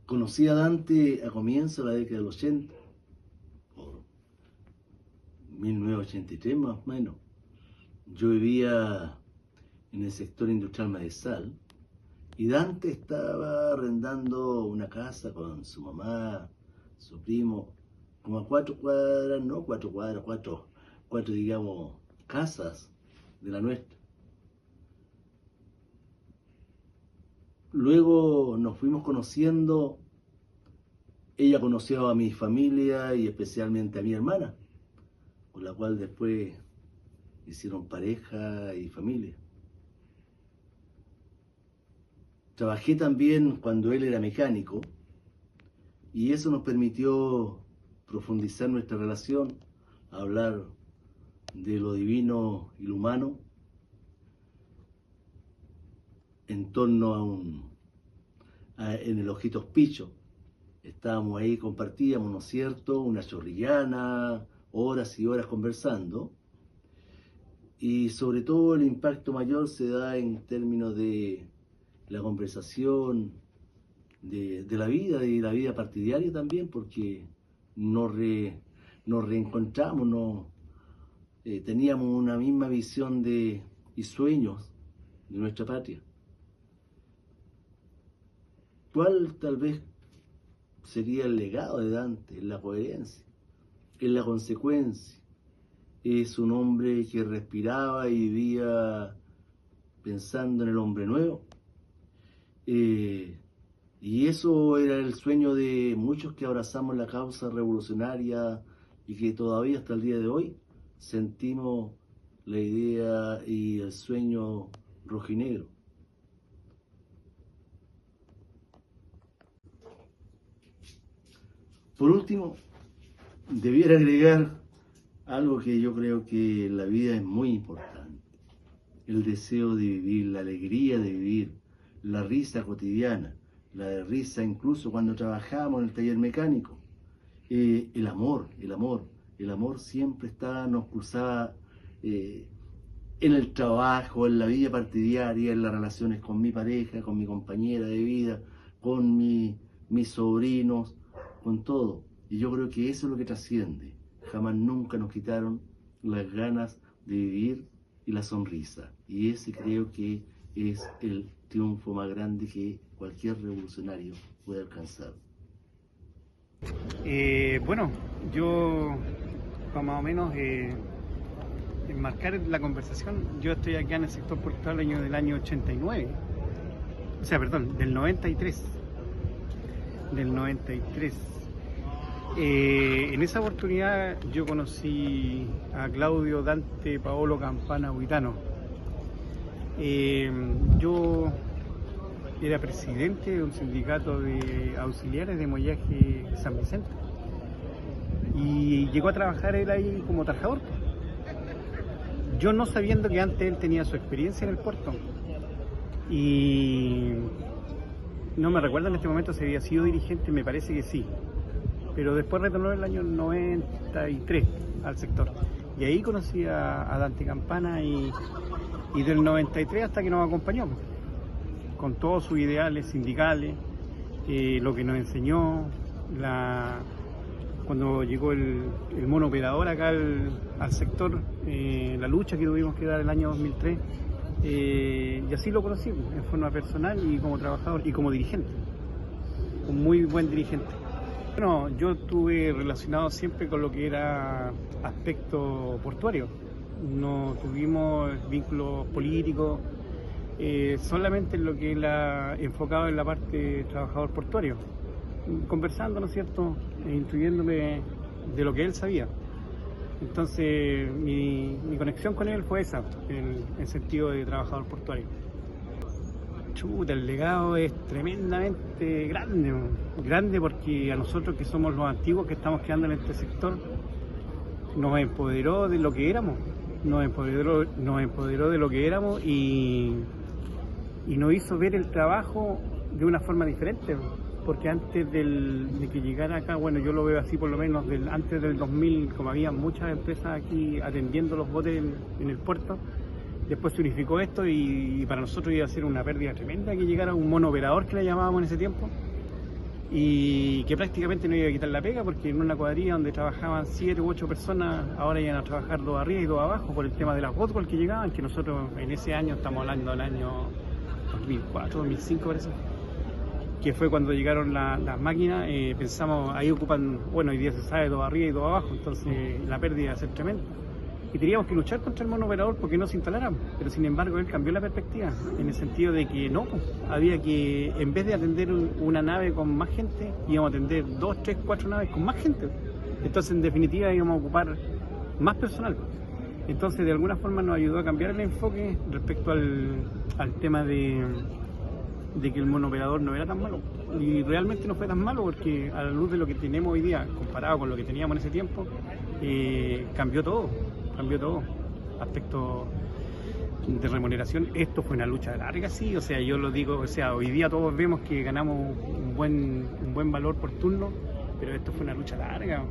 Conocí a Dante a comienzos de la década del 80, por 1983 más o menos. Yo vivía en el sector industrial Madesal y Dante estaba arrendando una casa con su mamá, su primo, como a 4 cuadras, no 4 cuadras, cuatro digamos, casas de la nuestra. Luego nos fuimos conociendo, ella conoció a mi familia y especialmente a mi hermana, con la cual después hicieron pareja y familia. Trabajé también cuando él era mecánico y eso nos permitió profundizar nuestra relación, hablar de lo divino y lo humano en torno en el Ojitos Picho. Estábamos ahí, compartíamos, ¿no es cierto?, una chorrillana, horas y horas conversando. Y sobre todo el impacto mayor se da en términos de la conversación, de la vida y la vida partidaria también, porque nos reencontramos, teníamos una misma visión y sueños de nuestra patria. ¿Cuál tal vez sería el legado de Dante? En la coherencia, en la consecuencia. Es un hombre que respiraba y vivía pensando en el hombre nuevo. Y eso era el sueño de muchos que abrazamos la causa revolucionaria y que todavía hasta el día de hoy sentimos la idea y el sueño rojinegro. Por último, debiera agregar algo que yo creo que en la vida es muy importante: el deseo de vivir, la alegría de vivir, la risa cotidiana, la risa incluso cuando trabajamos en el taller mecánico, el amor siempre nos cruzaba en el trabajo, en la vida partidaria, en las relaciones con mi pareja, con mi compañera de vida, con mis sobrinos, con todo. Y yo creo que eso es lo que trasciende. Jamás nunca nos quitaron las ganas de vivir y la sonrisa. Y ese creo que es el triunfo más grande que cualquier revolucionario puede alcanzar. Bueno, yo, para más o menos enmarcar la conversación, yo estoy acá en el sector portuario del año 89, o sea, perdón, del 93. En esa oportunidad yo conocí a Claudio Dante Paolo Campana Huitano. Yo era presidente de un sindicato de auxiliares de mollaje San Vicente y llegó a trabajar él ahí como trabajador, yo no sabiendo que antes él tenía su experiencia en el puerto, y no me recuerdo en este momento si había sido dirigente, me parece que sí, pero después retornó en el año 93 al sector y ahí conocí a Dante Campana y del 93 hasta que nos acompañó con todos sus ideales sindicales, lo que nos enseñó, cuando llegó el mono operador acá al sector, la lucha que tuvimos que dar el año 2003, y así lo conocí en forma personal y como trabajador y como dirigente, un muy buen dirigente. Bueno, yo estuve relacionado siempre con lo que era aspecto portuario, no tuvimos vínculos políticos, solamente en lo que era enfocado en la parte trabajador portuario, conversando, ¿no es cierto?, instruyéndome de lo que él sabía. Entonces mi conexión con él fue esa, en el sentido de trabajador portuario. Chuta, el legado es tremendamente grande porque a nosotros que somos los antiguos que estamos quedando en este sector, nos empoderó de lo que éramos, nos empoderó de lo que éramos y nos hizo ver el trabajo de una forma diferente, porque antes de que llegara acá, bueno, yo lo veo así por lo menos, antes del 2000, como había muchas empresas aquí atendiendo los botes en el puerto, después se unificó esto y para nosotros iba a ser una pérdida tremenda que llegara un monooperador, que le llamábamos en ese tiempo, y que prácticamente no iba a quitar la pega porque en una cuadrilla donde trabajaban 7 u 8 personas, ahora iban a trabajar 2 arriba y 2 abajo por el tema de las botcol que llegaban, que nosotros en ese año, estamos hablando del año 2004, 2005 parece, que fue cuando llegaron las máquinas, pensamos, ahí ocupan, bueno, hoy día se sabe 2 arriba y 2 abajo, entonces la pérdida va a ser tremenda. Y teníamos que luchar contra el monooperador porque no se instalaran, pero sin embargo él cambió la perspectiva, en el sentido de que no, había que, en vez de atender una nave con más gente, íbamos a atender 2, 3, 4 naves con más gente. Entonces en definitiva íbamos a ocupar más personal. Entonces de alguna forma nos ayudó a cambiar el enfoque respecto al tema de que el monooperador no era tan malo. Y realmente no fue tan malo porque a la luz de lo que tenemos hoy día, comparado con lo que teníamos en ese tiempo, cambió todo. Aspecto de remuneración, esto fue una lucha larga, sí, o sea, yo lo digo, o sea, hoy día todos vemos que ganamos un buen valor por turno, pero esto fue una lucha larga.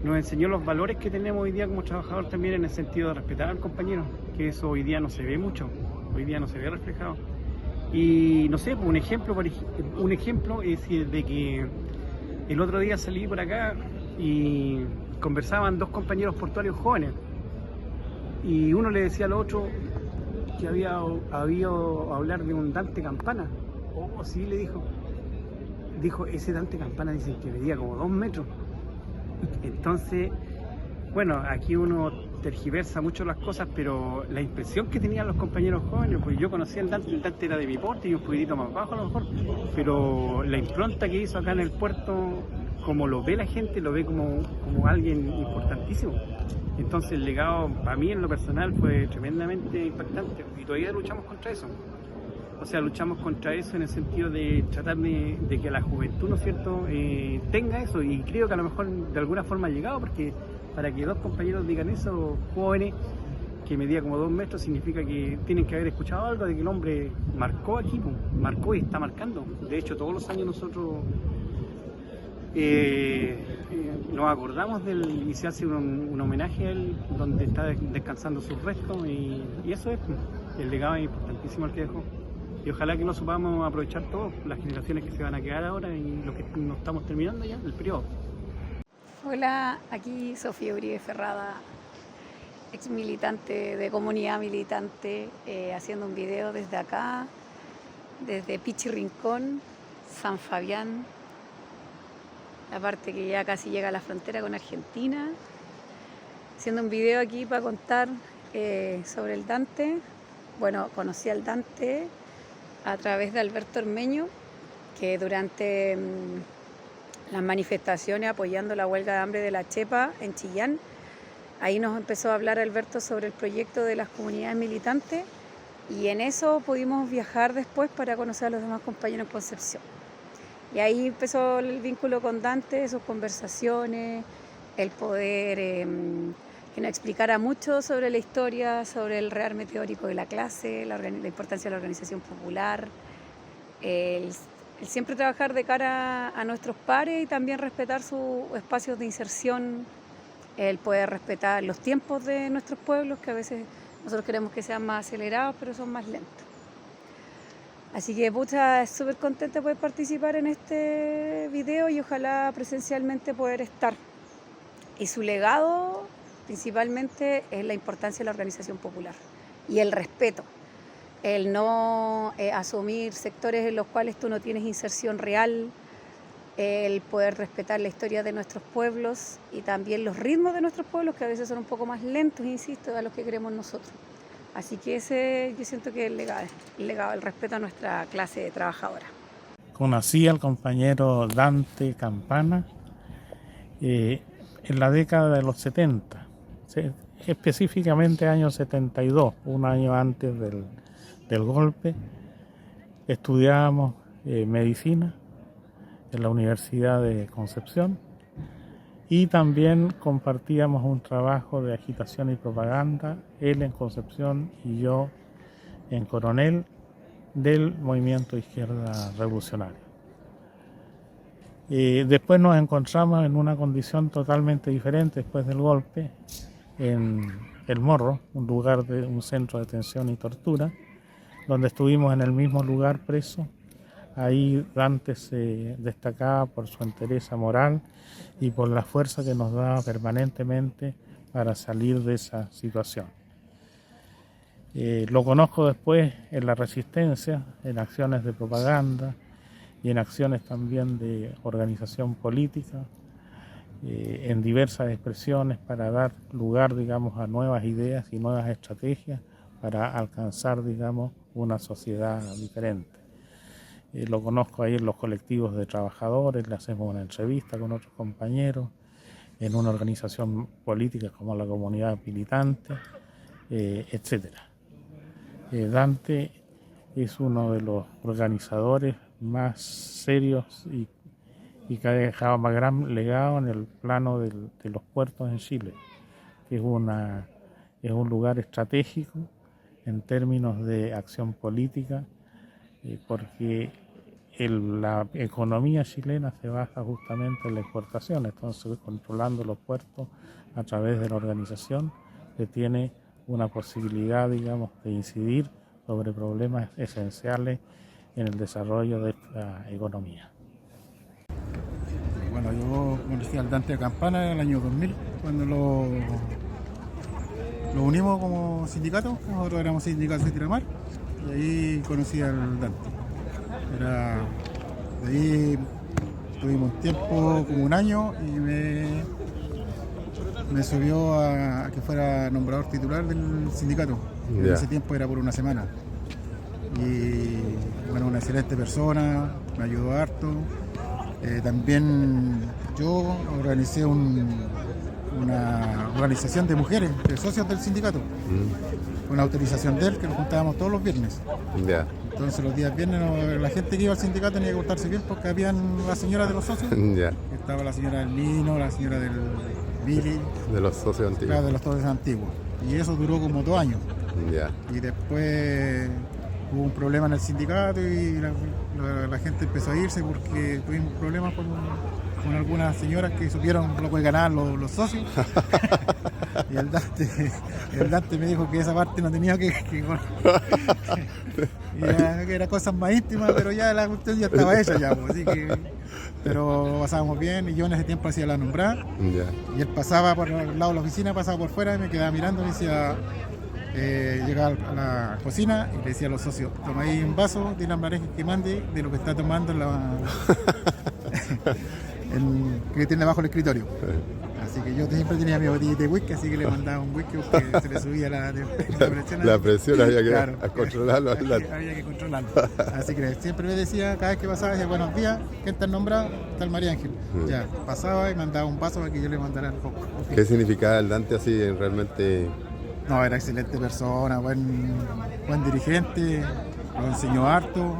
Nos enseñó los valores que tenemos hoy día como trabajador también, en el sentido de respetar al compañero, que eso hoy día no se ve mucho, hoy día no se ve reflejado. Y no sé, un ejemplo es de que el otro día salí por acá y conversaban 2 compañeros portuarios jóvenes y uno le decía al otro que había oído hablar de un Dante Campana. Oh, sí, le dijo, ese Dante Campana dicen que medía como 2 metros. Entonces, bueno, aquí uno tergiversa mucho las cosas, pero la impresión que tenían los compañeros jóvenes, pues yo conocía el Dante era de mi porte y un poquitito más bajo a lo mejor, pero la impronta que hizo acá en el puerto, como lo ve la gente, lo ve como alguien importantísimo. Entonces el legado para mí en lo personal fue tremendamente impactante y todavía luchamos contra eso. O sea, luchamos contra eso en el sentido de tratar de que la juventud, ¿no es cierto?, tenga eso, y creo que a lo mejor de alguna forma ha llegado, porque para que 2 compañeros digan eso, jóvenes, que medía como 2 metros, significa que tienen que haber escuchado algo de que el hombre marcó aquí, marcó y está marcando. De hecho, todos los años nosotros nos acordamos y se hace un homenaje a él donde está descansando sus restos, y eso es, el legado es importantísimo el que dejó. Y ojalá que lo supamos aprovechar todos, las generaciones que se van a quedar ahora y los que no estamos terminando ya, el periodo. Hola, aquí Sofía Uribe Ferrada, ex militante de Comunidad Militante, haciendo un video desde acá, desde Pichi Rincón, San Fabián, la parte que ya casi llega a la frontera con Argentina, haciendo un video aquí para contar sobre el Dante. Bueno, conocí al Dante a través de Alberto Ormeño, que durante las manifestaciones apoyando la huelga de hambre de la Chepa en Chillán, ahí nos empezó a hablar Alberto sobre el proyecto de las comunidades militantes, y en eso pudimos viajar después para conocer a los demás compañeros en Concepción. Y ahí empezó el vínculo con Dante, sus conversaciones, el poder que nos explicara mucho sobre la historia, sobre el rearme teórico de la clase, la importancia de la organización popular, el siempre trabajar de cara a nuestros pares y también respetar sus espacios de inserción, el poder respetar los tiempos de nuestros pueblos, que a veces nosotros queremos que sean más acelerados, pero son más lentos. Así que pucha, súper contenta de poder participar en este video y ojalá presencialmente poder estar. Y su legado principalmente es la importancia de la organización popular y el respeto, el no asumir sectores en los cuales tú no tienes inserción real, el poder respetar la historia de nuestros pueblos y también los ritmos de nuestros pueblos, que a veces son un poco más lentos, insisto, a los que queremos nosotros. Así que ese yo siento que es el legado, el respeto a nuestra clase trabajadora. Conocí al compañero Dante Campana en la década de los 70, específicamente año 72, un año antes del golpe. Estudiábamos medicina en la Universidad de Concepción y también compartíamos un trabajo de agitación y propaganda, él en Concepción y yo en Coronel, del movimiento Izquierda Revolucionaria. Después nos encontramos en una condición totalmente diferente después del golpe, en El Morro, un centro de detención y tortura, donde estuvimos en el mismo lugar presos Ahí Dante se destacaba por su entereza moral y por la fuerza que nos daba permanentemente para salir de esa situación. Lo conozco después en la resistencia, en acciones de propaganda y en acciones también de organización política, en diversas expresiones para dar lugar, digamos, a nuevas ideas y nuevas estrategias para alcanzar, digamos, una sociedad diferente. Lo conozco ahí en los colectivos de trabajadores, le hacemos una entrevista con otros compañeros, en una organización política como la Comunidad Militante, etc. Dante es uno de los organizadores más serios y que ha dejado más gran legado en el plano de los puertos en Chile, que es un lugar estratégico en términos de acción política, porque la economía chilena se basa justamente en la exportación, entonces controlando los puertos a través de la organización que tiene una posibilidad, digamos, de incidir sobre problemas esenciales en el desarrollo de esta economía. Bueno, yo conocí al Dante de Campana en el año 2000, cuando lo unimos como sindicato. Nosotros éramos sindicatos de Tiramar y ahí conocí al Dante. De ahí tuvimos un tiempo, como un año, y me subió a que fuera nombrador titular del sindicato. En ese tiempo era por una semana. Y bueno, una excelente persona, me ayudó harto. También yo organicé una organización de mujeres, de socios del sindicato, con autorización de él, que nos juntábamos todos los viernes. Entonces los días viernes la gente que iba al sindicato tenía que portarse bien porque habían las señoras de los socios. Estaba la señora del Lino, la señora del Billy. De los socios antiguos. Claro, de los socios antiguos. Y eso duró como 2 años. Y después hubo un problema en el sindicato y la gente empezó a irse porque tuvimos problemas con algunas señoras que supieron lo que ganaban los socios. Y el Dante me dijo que esa parte no tenía que era cosas más íntimas, pero ya la cuestión ya estaba hecha ya, pues, así que, pero pasábamos bien y yo en ese tiempo hacía la nombrada. Y él pasaba por el lado de la oficina, pasaba por fuera y me quedaba mirando y me decía, llegaba a la cocina y le decía a los socios, toma ahí un vaso de la mareja que mande de lo que está tomando que tiene abajo el escritorio. Así que yo siempre tenía mi botellita de whisky, así que le mandaba un whisky porque se le subía la presión. La presión había que claro, controlarlo. Había que controlarlo. Así que siempre me decía, cada vez que pasaba, decía, buenos días, ¿quién está nombrado? Está el María Ángel. Ya, pasaba y mandaba un vaso para que yo le mandara el poco. ¿Qué significaba el Dante así realmente? No, era excelente persona, buen dirigente, lo enseñó harto.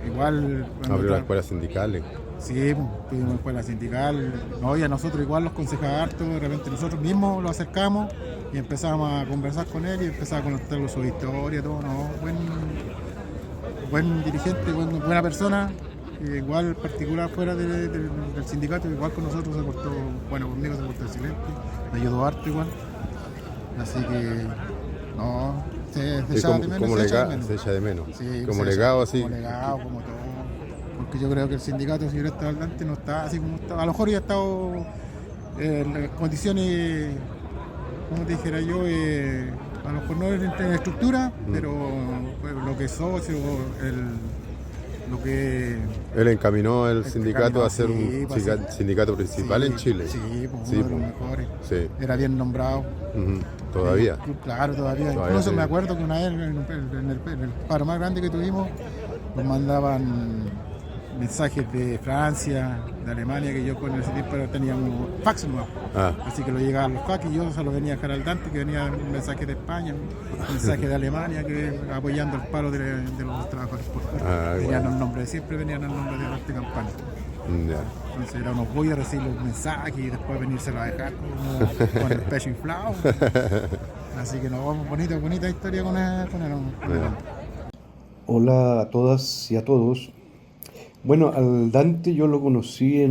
Igual... Abrió las escuelas sindicales. Sí, tuvimos escuela sindical, no, y a nosotros igual los aconsejaba harto, de repente nosotros mismos lo acercamos y empezamos a conversar con él y empezaba a contarle su historia, todo, ¿no? Buen dirigente, buena persona, igual particular fuera del sindicato, igual con nosotros se portó, bueno, conmigo se portó excelente, me ayudó harto igual, así que, no, se echaba de menos. Se echa de menos, sí, como legado así. Como legado, como todo. Porque yo creo que el sindicato, si hubiera estado al Dante, no está así como está. A lo mejor ya ha estado en condiciones, como te dijera yo, a lo mejor no en estructura, pero lo que es socio, lo que... Él encaminó el sindicato a ser un sindicato principal en Chile. Sí, uno de los mejores. Sí. Era bien nombrado. ¿Todavía? Claro, todavía. Incluso me acuerdo que una vez en el paro más grande que tuvimos, nos mandaban mensajes de Francia, de Alemania, que yo con ese tiempo teníamos fax nuevo. Así que lo llegaban los fax y yo se los venía a dejar al Dante, que venía un mensaje de España, un mensaje de Alemania, que apoyando el paro de los trabajadores por fuera. Venían los nombres, siempre venían el nombre de Dante Campana. Entonces era un orgullo recibir los mensajes y después venírselo a dejar con el pecho inflado. Así que nos vamos, bonita historia con él. Hola a todas y a todos. Bueno, al Dante yo lo conocí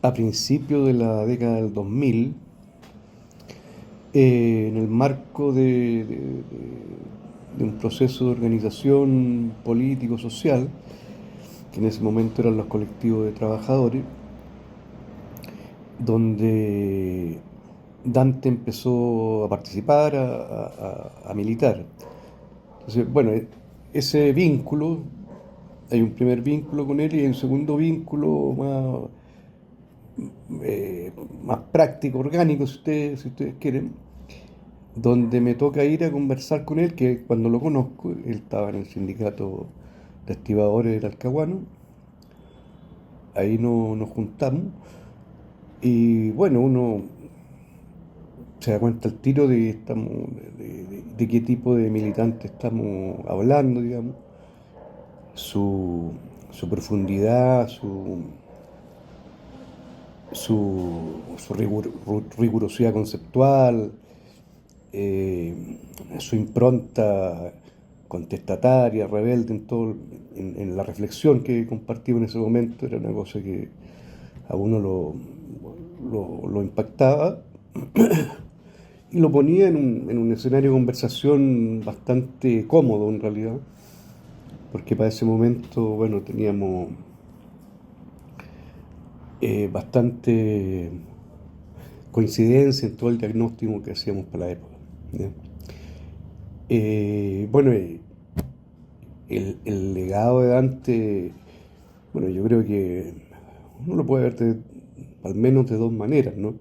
a principios de la década del 2000, en el marco de de un proceso de organización político-social, que en ese momento eran los colectivos de trabajadores, donde Dante empezó a participar, a militar. Entonces, bueno, ese vínculo, hay un primer vínculo con él y hay un segundo vínculo más práctico, orgánico, si ustedes quieren, donde me toca ir a conversar con él, que cuando lo conozco, él estaba en el sindicato de estibadores del Talcahuano, ahí nos juntamos, y bueno, uno se da cuenta al tiro de qué tipo de militante estamos hablando, digamos, su profundidad, su rigurosidad conceptual, su impronta contestataria, rebelde en la reflexión que compartimos en ese momento, era una cosa que a uno lo impactaba y lo ponía en un escenario de conversación bastante cómodo en realidad, porque para ese momento, bueno, teníamos bastante coincidencia en todo el diagnóstico que hacíamos para la época, ¿ya? Bueno, el legado de Dante, bueno, yo creo que uno lo puede ver al menos de dos maneras, ¿no?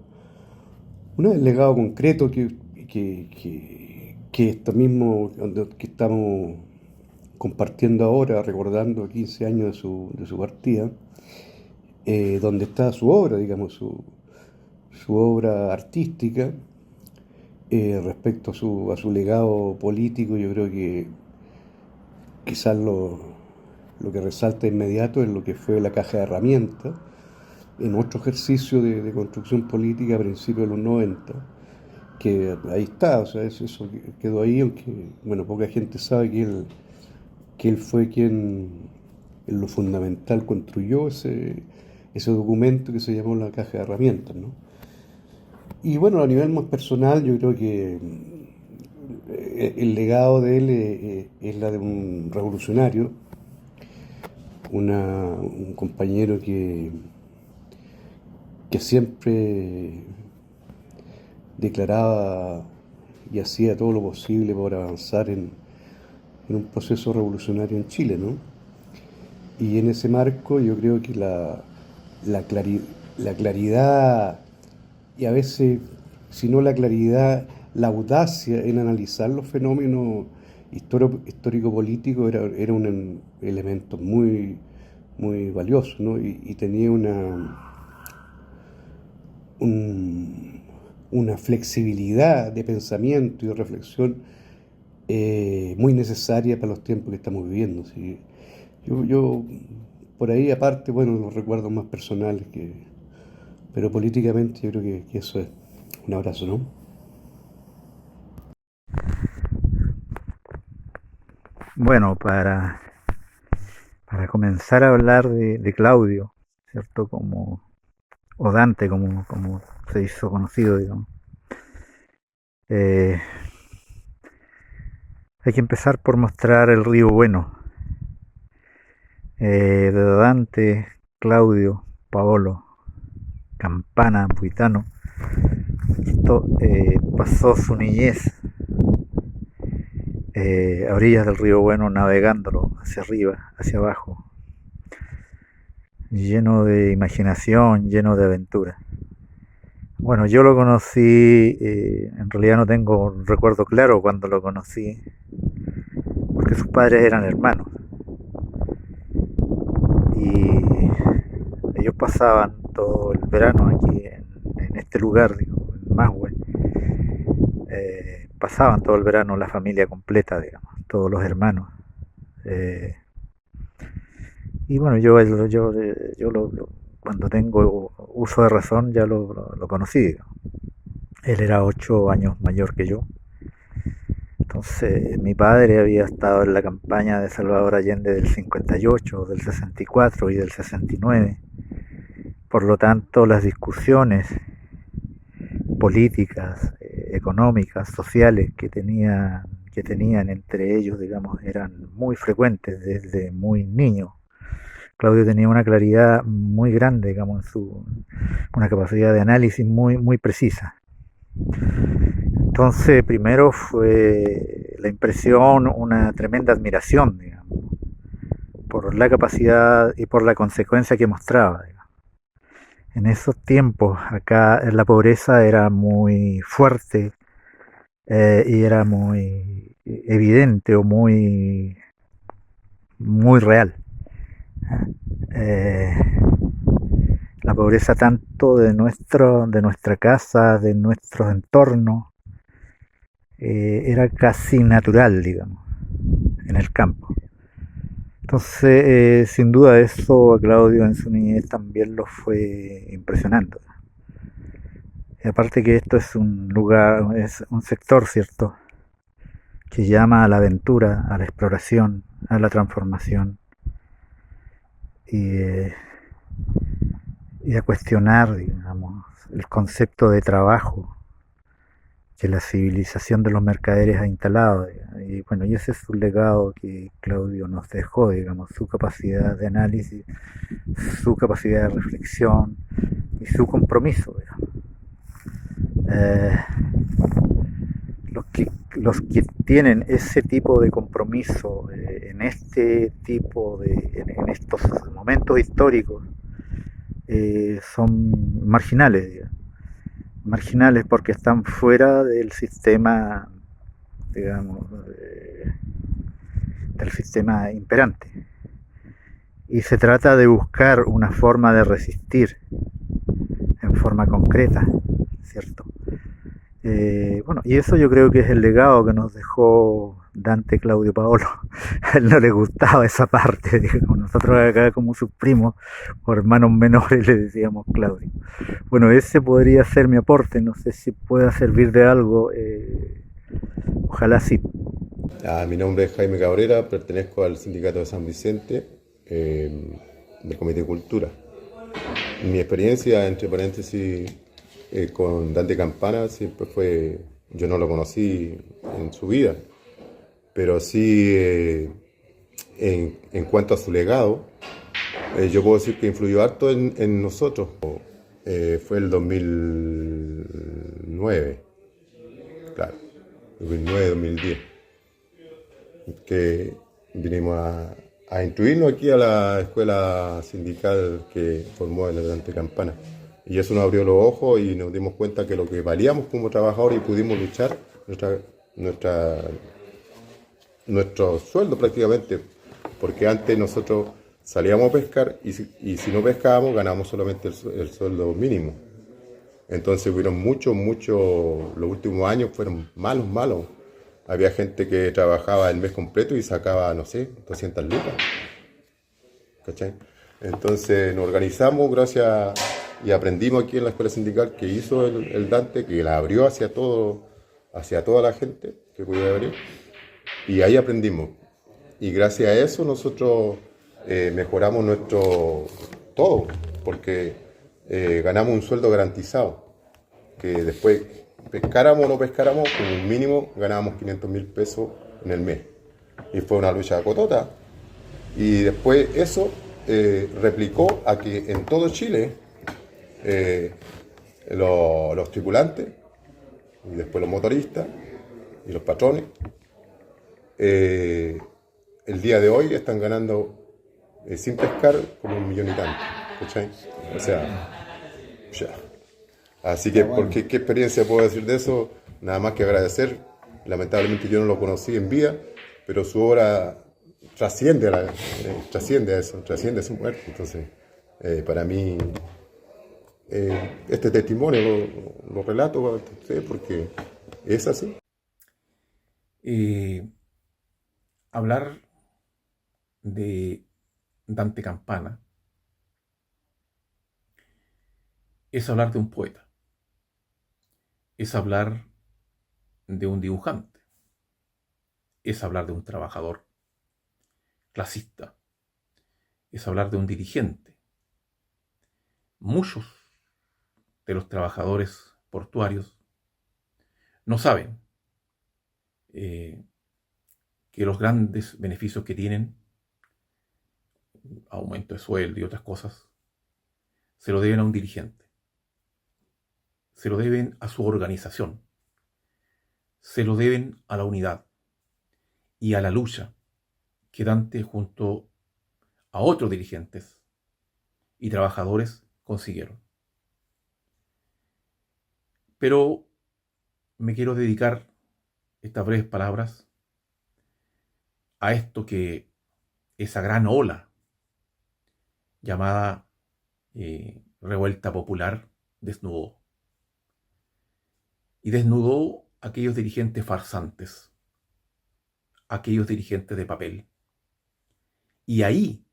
Una es el legado concreto que esto mismo que estamos compartiendo ahora, recordando 15 años de su partida, donde está su obra, digamos, su obra artística, respecto a su legado político. Yo creo que quizás lo que resalta inmediato es lo que fue la caja de herramientas, en otro ejercicio de construcción política a principios de los 90, que ahí está, o sea, eso quedó ahí, aunque, bueno, poca gente sabe que él fue quien, en lo fundamental, construyó ese documento que se llamó la caja de herramientas, ¿no? Y bueno, a nivel más personal, yo creo que el legado de él es la de un revolucionario, un compañero que siempre declaraba y hacía todo lo posible por avanzar en un proceso revolucionario en Chile, ¿no? Y en ese marco yo creo que la claridad, y a veces, si no la claridad, la audacia en analizar los fenómenos histórico-políticos era un elemento muy, muy valioso, ¿no? Y tenía una flexibilidad de pensamiento y de reflexión muy necesaria para los tiempos que estamos viviendo, ¿sí? Yo por ahí, aparte, bueno, los recuerdos más personales, pero políticamente yo creo que eso es. Un abrazo, ¿no? Bueno, para comenzar a hablar de Claudio, ¿cierto? O Dante, como se hizo conocido, digamos. Hay que empezar por mostrar el río Bueno. De Dante, Claudio, Paolo, Campana, Puitano, pasó su niñez a orillas del río Bueno, navegándolo hacia arriba, hacia abajo, lleno de imaginación, lleno de aventura. Bueno, yo lo conocí, en realidad no tengo un recuerdo claro cuando lo conocí, porque sus padres eran hermanos. Y ellos pasaban todo el verano aquí en este lugar, digo, en Masway. Pasaban todo el verano la familia completa, digamos, todos los hermanos. Y bueno, cuando tengo uso de razón ya lo conocí, digamos. Él era 8 años mayor que yo. Entonces, mi padre había estado en la campaña de Salvador Allende del 58, del 64 y del 69. Por lo tanto, las discusiones políticas, económicas, sociales que tenían que tenían entre ellos, digamos, eran muy frecuentes desde muy niño. Claudio tenía una claridad muy grande, digamos, una capacidad de análisis muy precisa. Entonces, primero fue la impresión, una tremenda admiración, digamos, por la capacidad y por la consecuencia que mostraba, digamos. En esos tiempos, acá la pobreza era muy fuerte y era muy evidente o muy real. Eh, la pobreza tanto de nuestra casa, de nuestros entornos, era casi natural, digamos, en el campo. Entonces, sin duda eso a Claudio en su niñez también lo fue impresionando. Y aparte que esto es un lugar, es un sector, ¿cierto?, que llama a la aventura, a la exploración, a la transformación y a cuestionar, digamos, el concepto de trabajo que la civilización de los mercaderes ha instalado. Y bueno, y ese es un legado que Claudio nos dejó, digamos, su capacidad de análisis, su capacidad de reflexión y su compromiso, digamos. Los que tienen ese tipo de compromiso en estos momentos históricos son marginales, digamos. Marginales porque están fuera del sistema, digamos, del sistema imperante. Y se trata de buscar una forma de resistir en forma concreta, ¿cierto? Bueno, y eso yo creo que es el legado que nos dejó Dante Claudio Paolo. A él no le gustaba esa parte, digamos. Nosotros acá como sus primos o hermanos menores le decíamos Claudio. Bueno, ese podría ser mi aporte, no sé si pueda servir de algo, ojalá sí. Mi nombre es Jaime Cabrera, pertenezco al Sindicato de San Vicente, del Comité de Cultura. Mi experiencia, entre paréntesis, con Dante Campana siempre fue, yo no lo conocí en su vida, pero sí en cuanto a su legado, yo puedo decir que influyó harto en nosotros. Fue el 2009, claro, 2009-2010, que vinimos a instruirnos aquí a la escuela sindical que formó el Dante Campana. Y eso nos abrió los ojos y nos dimos cuenta que lo que valíamos como trabajadores y pudimos luchar, nuestro sueldo prácticamente, porque antes nosotros salíamos a pescar y si no pescábamos ganábamos solamente el sueldo mínimo. Entonces hubieron muchos, los últimos años fueron malos. Había gente que trabajaba el mes completo y sacaba, no sé, 200 lucas. ¿Cachai? Entonces nos organizamos y aprendimos aquí en la escuela sindical que hizo el Dante, que la abrió hacia toda la gente que pudiera abrir. Y ahí aprendimos. Y gracias a eso nosotros mejoramos todo, porque ganamos un sueldo garantizado, que después pescáramos o no pescáramos, con un mínimo ganábamos 500.000 pesos en el mes. Y fue una lucha cotota. Y después eso replicó a que en todo Chile los tripulantes, y después los motoristas y los patrones, el día de hoy están ganando sin pescar como 1 millón y tanto, ¿cachai? O sea, ya. Así que, ¿qué experiencia puedo decir de eso? Nada más que agradecer. Lamentablemente yo no lo conocí en vida, pero su obra trasciende a eso, trasciende a su muerte. Entonces, para mí, este testimonio lo relato ante ustedes porque es así. Hablar de Dante Campana es hablar de un poeta, es hablar de un dibujante, es hablar de un trabajador clasista, es hablar de un dirigente. Muchos de los trabajadores portuarios no saben que los grandes beneficios que tienen, aumento de sueldo y otras cosas, se lo deben a un dirigente, se lo deben a su organización, se lo deben a la unidad y a la lucha que Dante junto a otros dirigentes y trabajadores consiguieron. Pero me quiero dedicar estas breves palabras a esto que esa gran ola llamada revuelta popular desnudó. Y desnudó a aquellos dirigentes farsantes, a aquellos dirigentes de papel. Y ahí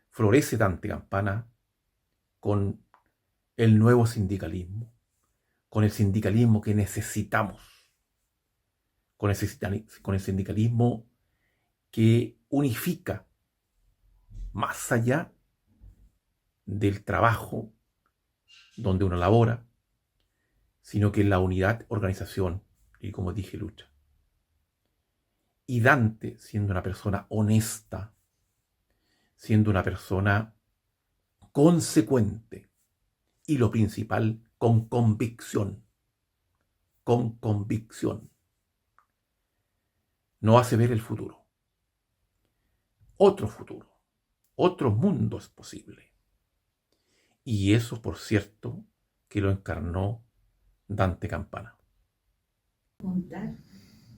florece Dante Campana con el nuevo sindicalismo, con el sindicalismo que necesitamos, con el sindicalismo que unifica más allá del trabajo donde uno labora, sino que en la unidad, organización y, como dije, lucha. Y Dante, siendo una persona honesta, siendo una persona consecuente y lo principal, con convicción, no hace ver el futuro. Otro mundo es posible. Y eso, por cierto, que lo encarnó Dante Campana.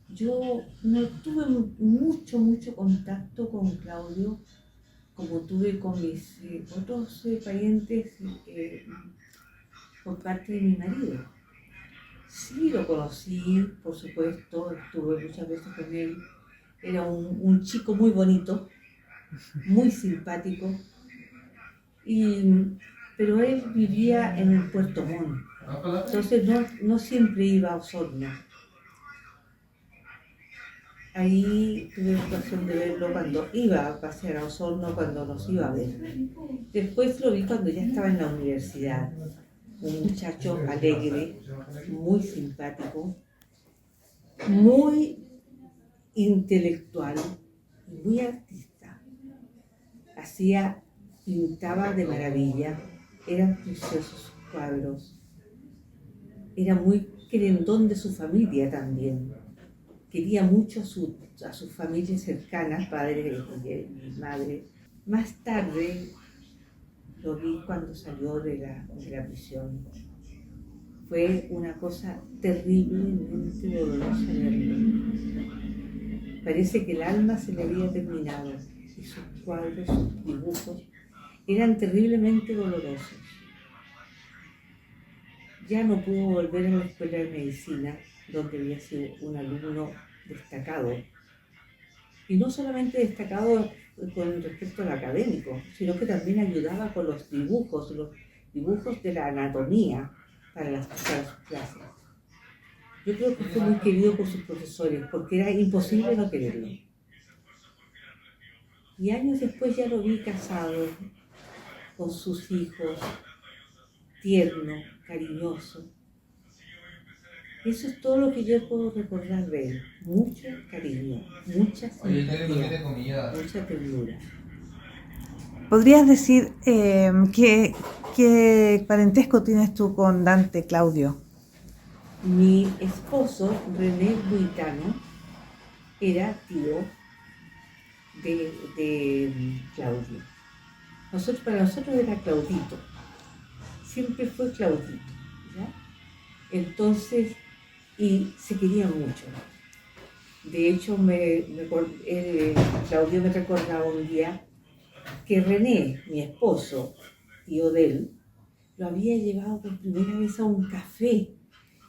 Yo no tuve mucho contacto con Claudio como tuve con mis otros parientes por parte de mi marido. Sí lo conocí, por supuesto, estuve muchas veces con él. Era un chico muy bonito, muy simpático, pero él vivía en el Puerto Montt, entonces no siempre iba a Osorno. Ahí tuve ocasión de verlo cuando iba a pasear a Osorno, cuando nos iba a ver. Después lo vi cuando ya estaba en la universidad. Un muchacho alegre, muy simpático, muy intelectual, muy artista. Pintaba de maravilla, eran preciosos sus cuadros. Era muy querendón de su familia también. Quería mucho a sus familias cercanas, padre y madre. Más tarde lo vi cuando salió de la prisión. Fue una cosa terriblemente dolorosa verlo. Parece que el alma se le había terminado y sus cuadros, sus dibujos eran terriblemente dolorosos. Ya no pudo volver a la escuela de medicina, donde había sido un alumno destacado. Y no solamente destacado con respecto al académico, sino que también ayudaba con los dibujos de la anatomía para sus clases. Yo creo que fue muy querido por sus profesores, porque era imposible no quererlo. Y años después ya lo vi casado, con sus hijos, tierno, cariñoso. Eso es todo lo que yo puedo recordar de él. Mucho cariño, mucha simpatía, mucha ternura. ¿Podrías decir qué parentesco tienes tú con Dante, Claudio? Mi esposo, René Buitano, era tío de Claudio. Para nosotros era Claudito. Siempre fue Claudito, ¿ya? Entonces, y se querían mucho. De hecho, Claudio me recordaba un día que René, mi esposo, tío de él, lo había llevado por primera vez a un café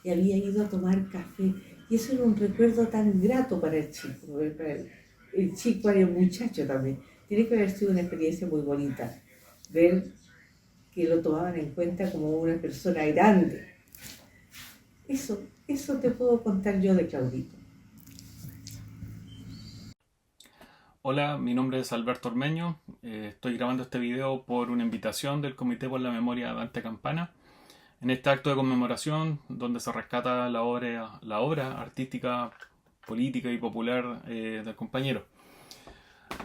y había ido a tomar café. Y eso era un recuerdo tan grato para el chico, el chico y el muchacho también. Tiene que haber sido una experiencia muy bonita, ver que lo tomaban en cuenta como una persona grande. Eso te puedo contar yo de Claudito. Hola, mi nombre es Alberto Ormeño. Estoy grabando este video por una invitación del Comité por la Memoria de Dante Campana. En este acto de conmemoración, donde se rescata la obra artística política y popular del compañero.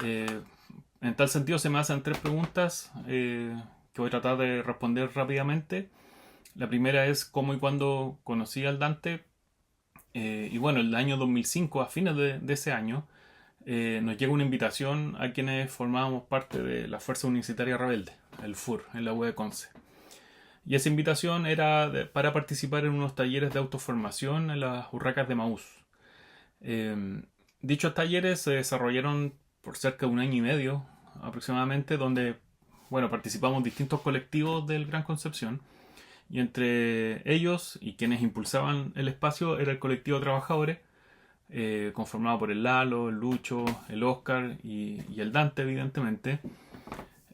En tal sentido se me hacen 3 preguntas que voy a tratar de responder rápidamente. La primera es cómo y cuándo conocí al Dante. Y bueno, el año 2005, a fines de ese año, nos llega una invitación a quienes formábamos parte de la Fuerza Universitaria Rebelde, el FUR, en la UE de Conce. Y esa invitación era para participar en unos talleres de autoformación en las Urracas de Maús. Dichos talleres se desarrollaron por cerca de 1 año y medio aproximadamente, donde bueno, participamos distintos colectivos del Gran Concepción, y entre ellos y quienes impulsaban el espacio era el colectivo de trabajadores, conformado por el Lalo, el Lucho, el Oscar y el Dante, evidentemente.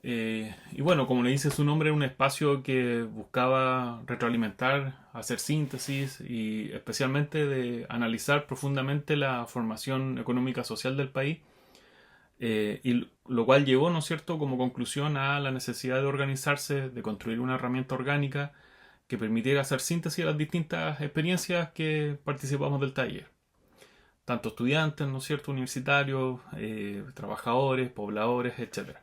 Y bueno, como le dice su nombre, era un espacio que buscaba retroalimentar, hacer síntesis y especialmente de analizar profundamente la formación económica social del país, y lo cual llevó, ¿no es cierto?, como conclusión a la necesidad de organizarse, de construir una herramienta orgánica que permitiera hacer síntesis de las distintas experiencias que participamos del taller. Tanto estudiantes, ¿no es cierto?, universitarios, trabajadores, pobladores, etc.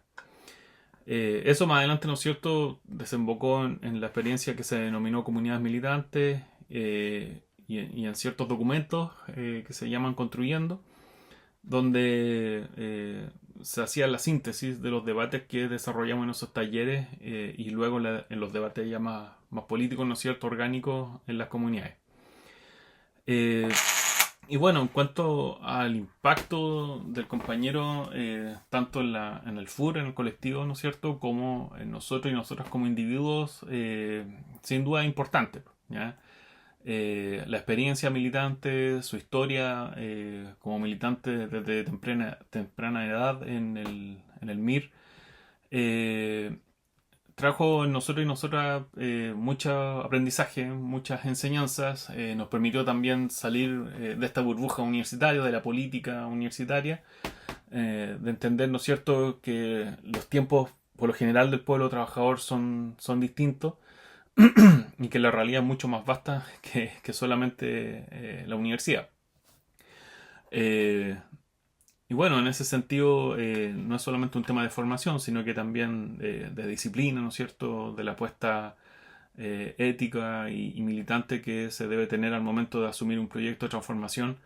Eso más adelante, ¿no es cierto?, desembocó en la experiencia que se denominó comunidades militantes, y en ciertos documentos que se llaman Construyendo, donde se hacía la síntesis de los debates que desarrollamos en esos talleres, y luego en los debates ya más políticos, ¿no es cierto?, orgánicos en las comunidades. Y bueno, en cuanto al impacto del compañero, tanto en el FUR, en el colectivo, ¿no es cierto?, como en nosotros y nosotras como individuos, sin duda es importante, ¿ya? La experiencia militante, su historia como militante desde temprana edad en el MIR, trajo en nosotros y nosotras mucho aprendizaje, muchas enseñanzas. Nos permitió también salir de esta burbuja universitaria, de la política universitaria, de entender, ¿no es cierto?, que los tiempos por lo general del pueblo trabajador son distintos, y que la realidad es mucho más vasta que solamente la universidad. Y bueno, en ese sentido no es solamente un tema de formación, sino que también de disciplina, ¿no es cierto?, de la apuesta ética y militante que se debe tener al momento de asumir un proyecto de transformación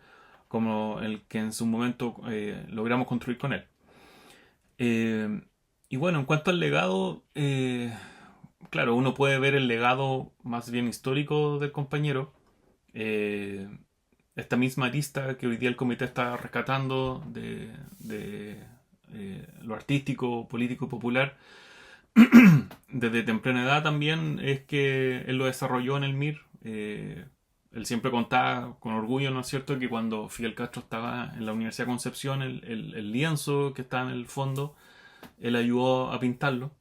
como el que en su momento logramos construir con él. Y bueno, en cuanto al legado, claro, uno puede ver el legado más bien histórico del compañero, esta misma arista que hoy día el comité está rescatando de lo artístico, político y popular desde temprana edad también, es que él lo desarrolló en el MIR. Él siempre contaba con orgullo, ¿no es cierto?, que cuando Fidel Castro estaba en la Universidad de Concepción, el lienzo que está en el fondo, él ayudó a pintarlo.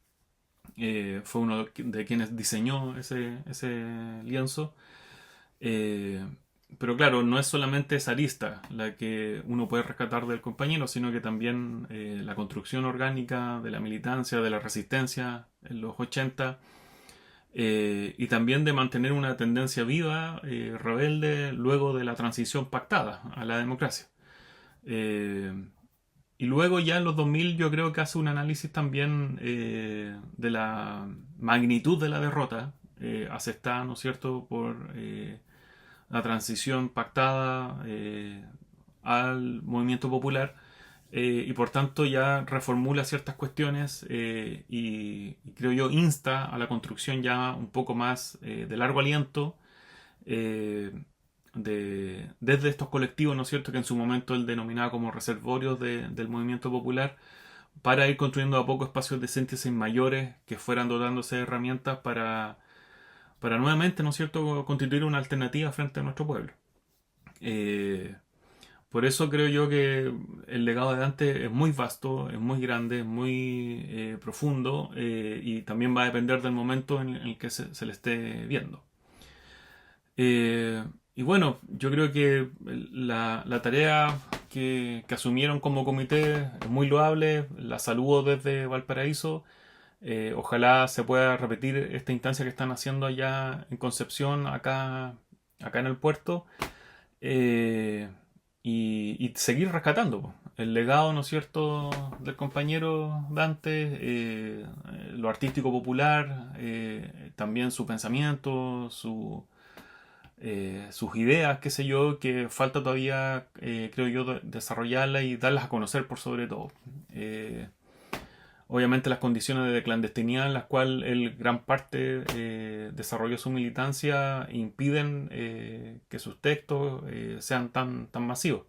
Fue uno de quienes diseñó ese lienzo. Pero claro, no es solamente esa arista la que uno puede rescatar del compañero, sino que también la construcción orgánica de la militancia, de la resistencia en los 80, y también de mantener una tendencia viva, rebelde, luego de la transición pactada a la democracia. Y luego ya en los 2000 yo creo que hace un análisis también de la magnitud de la derrota aceptada, ¿no es cierto?, por la transición pactada al movimiento popular, y por tanto ya reformula ciertas cuestiones, y creo yo insta a la construcción ya un poco más de largo aliento, desde estos colectivos, ¿no es cierto?, que en su momento él denominaba como reservorios del movimiento popular, para ir construyendo a poco espacios de síntesis mayores que fueran dotándose de herramientas para nuevamente, ¿no es cierto?, constituir una alternativa frente a nuestro pueblo. Por eso creo yo que el legado de Dante es muy vasto, es muy grande, es muy profundo, y también va a depender del momento en el que se le esté viendo. Y bueno, yo creo que la tarea que asumieron como comité es muy loable, la saludo desde Valparaíso. Ojalá se pueda repetir esta instancia que están haciendo allá en Concepción, acá en el puerto. Y y seguir rescatando po, el legado, ¿no es cierto?, del compañero Dante, lo artístico popular, también su pensamiento, sus ideas, qué sé yo, que falta todavía, creo yo, desarrollarlas y darlas a conocer por sobre todo. Obviamente las condiciones de clandestinidad en las cuales él gran parte desarrolló su militancia impiden que sus textos sean tan masivos.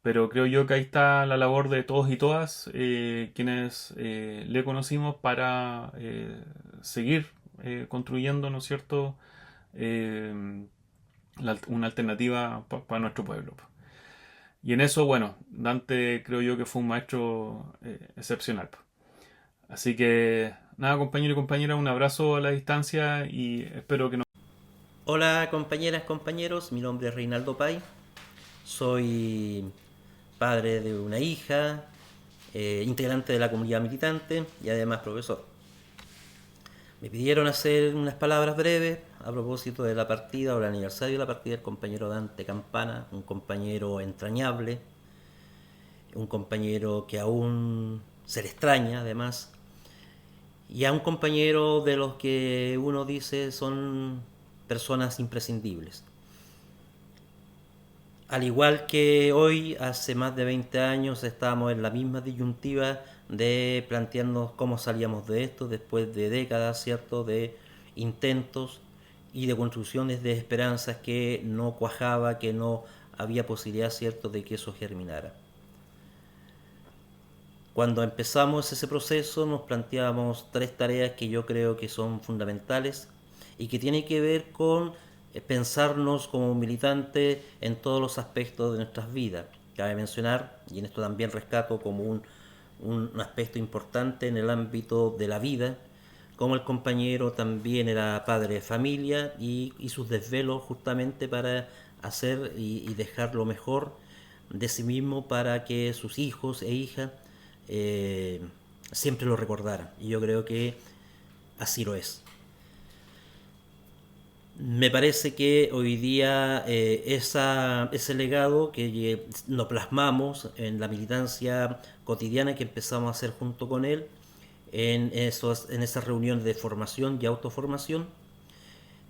Pero creo yo que ahí está la labor de todos y todas quienes le conocimos para seguir construyendo, ¿no es cierto?, una alternativa para nuestro pueblo. Y en eso, bueno, Dante creo yo que fue un maestro excepcional. Así que nada, compañero y compañera, un abrazo a la distancia y espero que no... Hola compañeras, compañeros, mi nombre es Reinaldo Pay, soy padre de una hija, integrante de la comunidad militante y además profesor. Me pidieron hacer unas palabras breves a propósito de la partida o el aniversario de la partida del compañero Dante Campana, un compañero entrañable, un compañero que aún se le extraña además, y a un compañero de los que uno dice son personas imprescindibles. Al igual que hoy, hace más de 20 años, estábamos en la misma disyuntiva de plantearnos cómo salíamos de esto después de décadas, ¿cierto?, de intentos y de construcciones de esperanzas que no cuajaba, que no había posibilidad, ¿cierto?, de que eso germinara. Cuando empezamos ese proceso nos planteábamos 3 tareas que yo creo que son fundamentales y que tienen que ver con pensarnos como militantes en todos los aspectos de nuestras vidas. Cabe mencionar, y en esto también rescato como un aspecto importante en el ámbito de la vida, como el compañero también era padre de familia y sus desvelos justamente para hacer y dejar lo mejor de sí mismo para que sus hijos e hijas siempre lo recordaran. Y yo creo que así lo es. Me parece que hoy día ese legado que lo plasmamos en la militancia cotidiana que empezamos a hacer junto con él, en esas reuniones de formación y autoformación,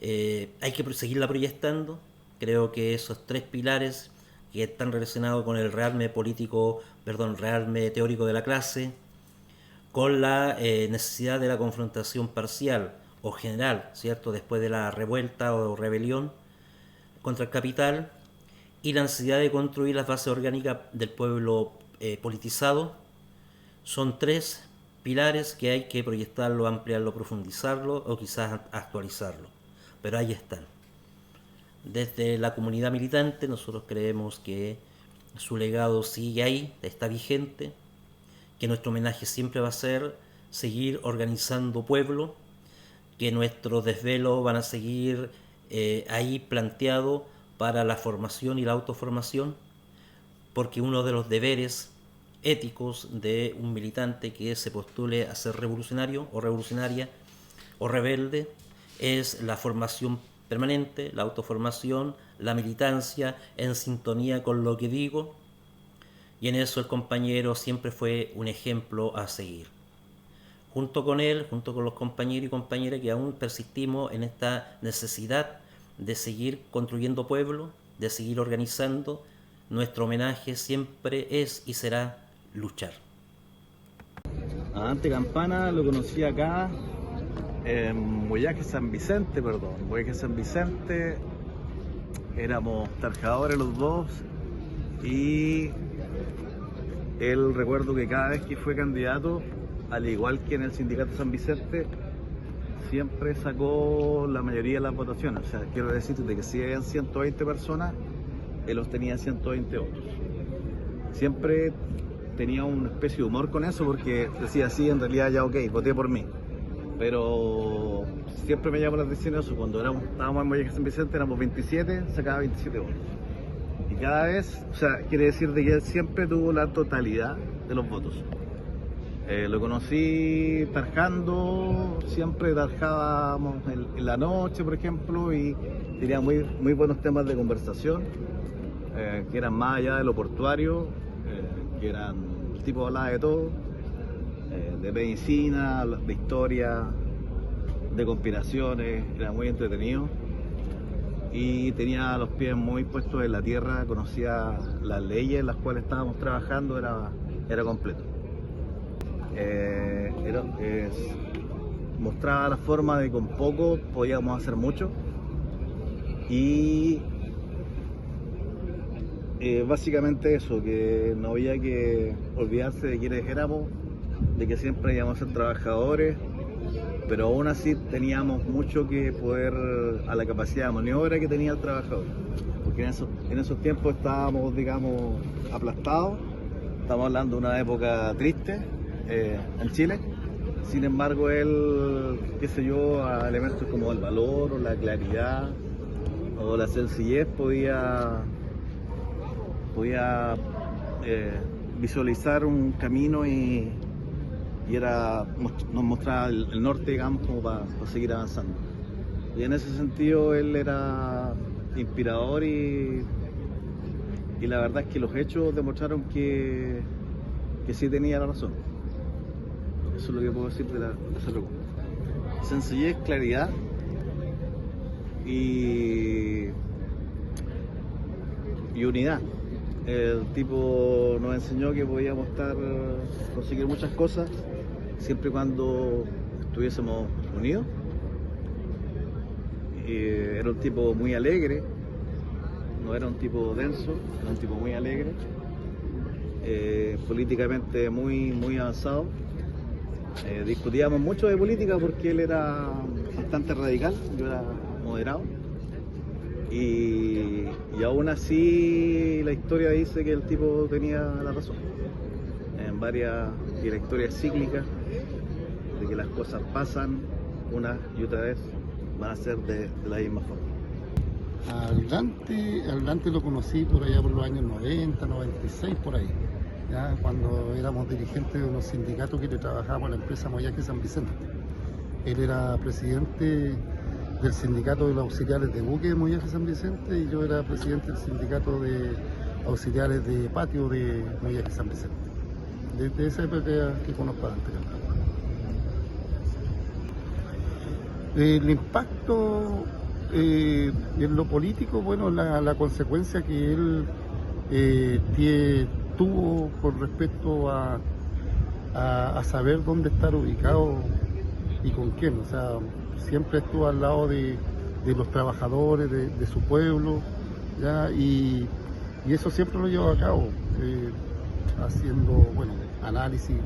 hay que seguirla proyectando. Creo que esos 3 pilares que están relacionados con el realme teórico de la clase, con la necesidad de la confrontación parcial o general, ¿cierto?, después de la revuelta o rebelión contra el capital, y la necesidad de construir las bases orgánicas del pueblo politizado, son 3 pilares que hay que proyectarlo, ampliarlo, profundizarlo o quizás actualizarlo, pero ahí están. Desde la comunidad militante nosotros creemos que su legado sigue ahí, está vigente, que nuestro homenaje siempre va a ser seguir organizando pueblo, que nuestros desvelos van a seguir ahí planteados para la formación y la autoformación, porque uno de los deberes éticos de un militante que se postule a ser revolucionario o revolucionaria o rebelde es la formación permanente, la autoformación, la militancia en sintonía con lo que digo, y en eso el compañero siempre fue un ejemplo a seguir. Junto con él, junto con los compañeros y compañeras que aún persistimos en esta necesidad de seguir construyendo pueblo, de seguir organizando, nuestro homenaje siempre es y será luchar. A Dante Campana lo conocí acá en Boyaje San Vicente, éramos trabajadores los dos y él, recuerdo que cada vez que fue candidato, al igual que en el sindicato San Vicente, siempre sacó la mayoría de las votaciones. O sea, quiero decirte que si habían 120 personas, él los tenía 120 votos. Siempre tenía una especie de humor con eso porque decía, sí, en realidad ya ok, voté por mí. Pero siempre me llamó la atención eso, cuando estábamos en Boyaje San Vicente, éramos 27, sacaba 27 votos. Y cada vez, o sea, quiere decir de que él siempre tuvo la totalidad de los votos. Lo conocí tarjando, siempre tarjábamos en la noche, por ejemplo, y tenía muy buenos temas de conversación. que eran más allá de lo portuario, que eran, el tipo hablaba de todo, de medicina, de historia, de conspiraciones, era muy entretenido y tenía los pies muy puestos en la tierra, conocía las leyes en las cuales estábamos trabajando, era completo. Mostraba la forma de con poco podíamos hacer mucho y básicamente eso, que no había que olvidarse de quienes éramos, de que siempre íbamos a ser trabajadores, pero aún así teníamos mucho que poder a la capacidad de maniobra que tenía el trabajador, porque en esos tiempos estábamos, digamos, aplastados. Estamos hablando de una época triste en Chile. Sin embargo, él, qué sé yo, a elementos como el valor o la claridad o la sencillez podía visualizar un camino y nos mostraba el norte, digamos, como para seguir avanzando. Y en ese sentido él era inspirador y la verdad es que los hechos demostraron que sí tenía la razón. Eso es lo que puedo decir de esa pregunta. Sencillez, claridad y unidad. El tipo nos enseñó que podíamos conseguir muchas cosas siempre y cuando estuviésemos unidos. Era un tipo muy alegre, no era un tipo denso, era un tipo muy alegre, políticamente muy avanzado. Discutíamos mucho de política porque él era bastante radical, yo era moderado. Y aún así la historia dice que el tipo tenía la razón. Y la historia es cíclica, de que las cosas pasan una y otra vez, van a ser de la misma forma. Al Dante lo conocí por allá por los años 90, 96, por ahí, ya cuando éramos dirigentes de unos sindicatos que le trabajábamos a la empresa Moyaje San Vicente. Él era presidente del sindicato de los auxiliares de buque de Moyaje San Vicente y yo era presidente del sindicato de auxiliares de patio de Moyaje San Vicente. Desde esa época que conozco a Dante. El impacto en lo político, bueno, la consecuencia que él tuvo con respecto a saber dónde estar ubicado y con quién, o sea, siempre estuvo al lado de los trabajadores, de su pueblo, ¿ya? Y eso siempre lo llevó a cabo, haciendo buenos análisis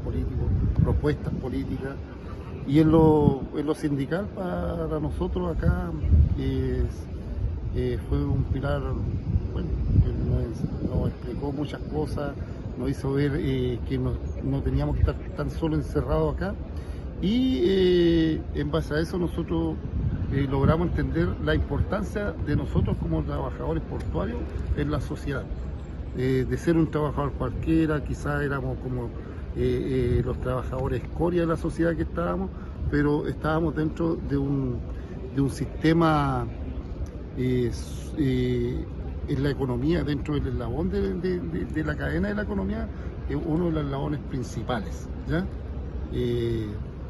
políticos, propuestas políticas. Y en lo sindical para nosotros acá fue un pilar, bueno, nos explicó muchas cosas, nos hizo ver que no teníamos que estar tan solo encerrados acá. Y en base a eso nosotros logramos entender la importancia de nosotros como trabajadores portuarios en la sociedad. De ser un trabajador cualquiera, quizás éramos como los trabajadores escoria de la sociedad que estábamos, pero estábamos dentro de un sistema en la economía, dentro del eslabón de la cadena de la economía, uno de los eslabones principales, ¿ya?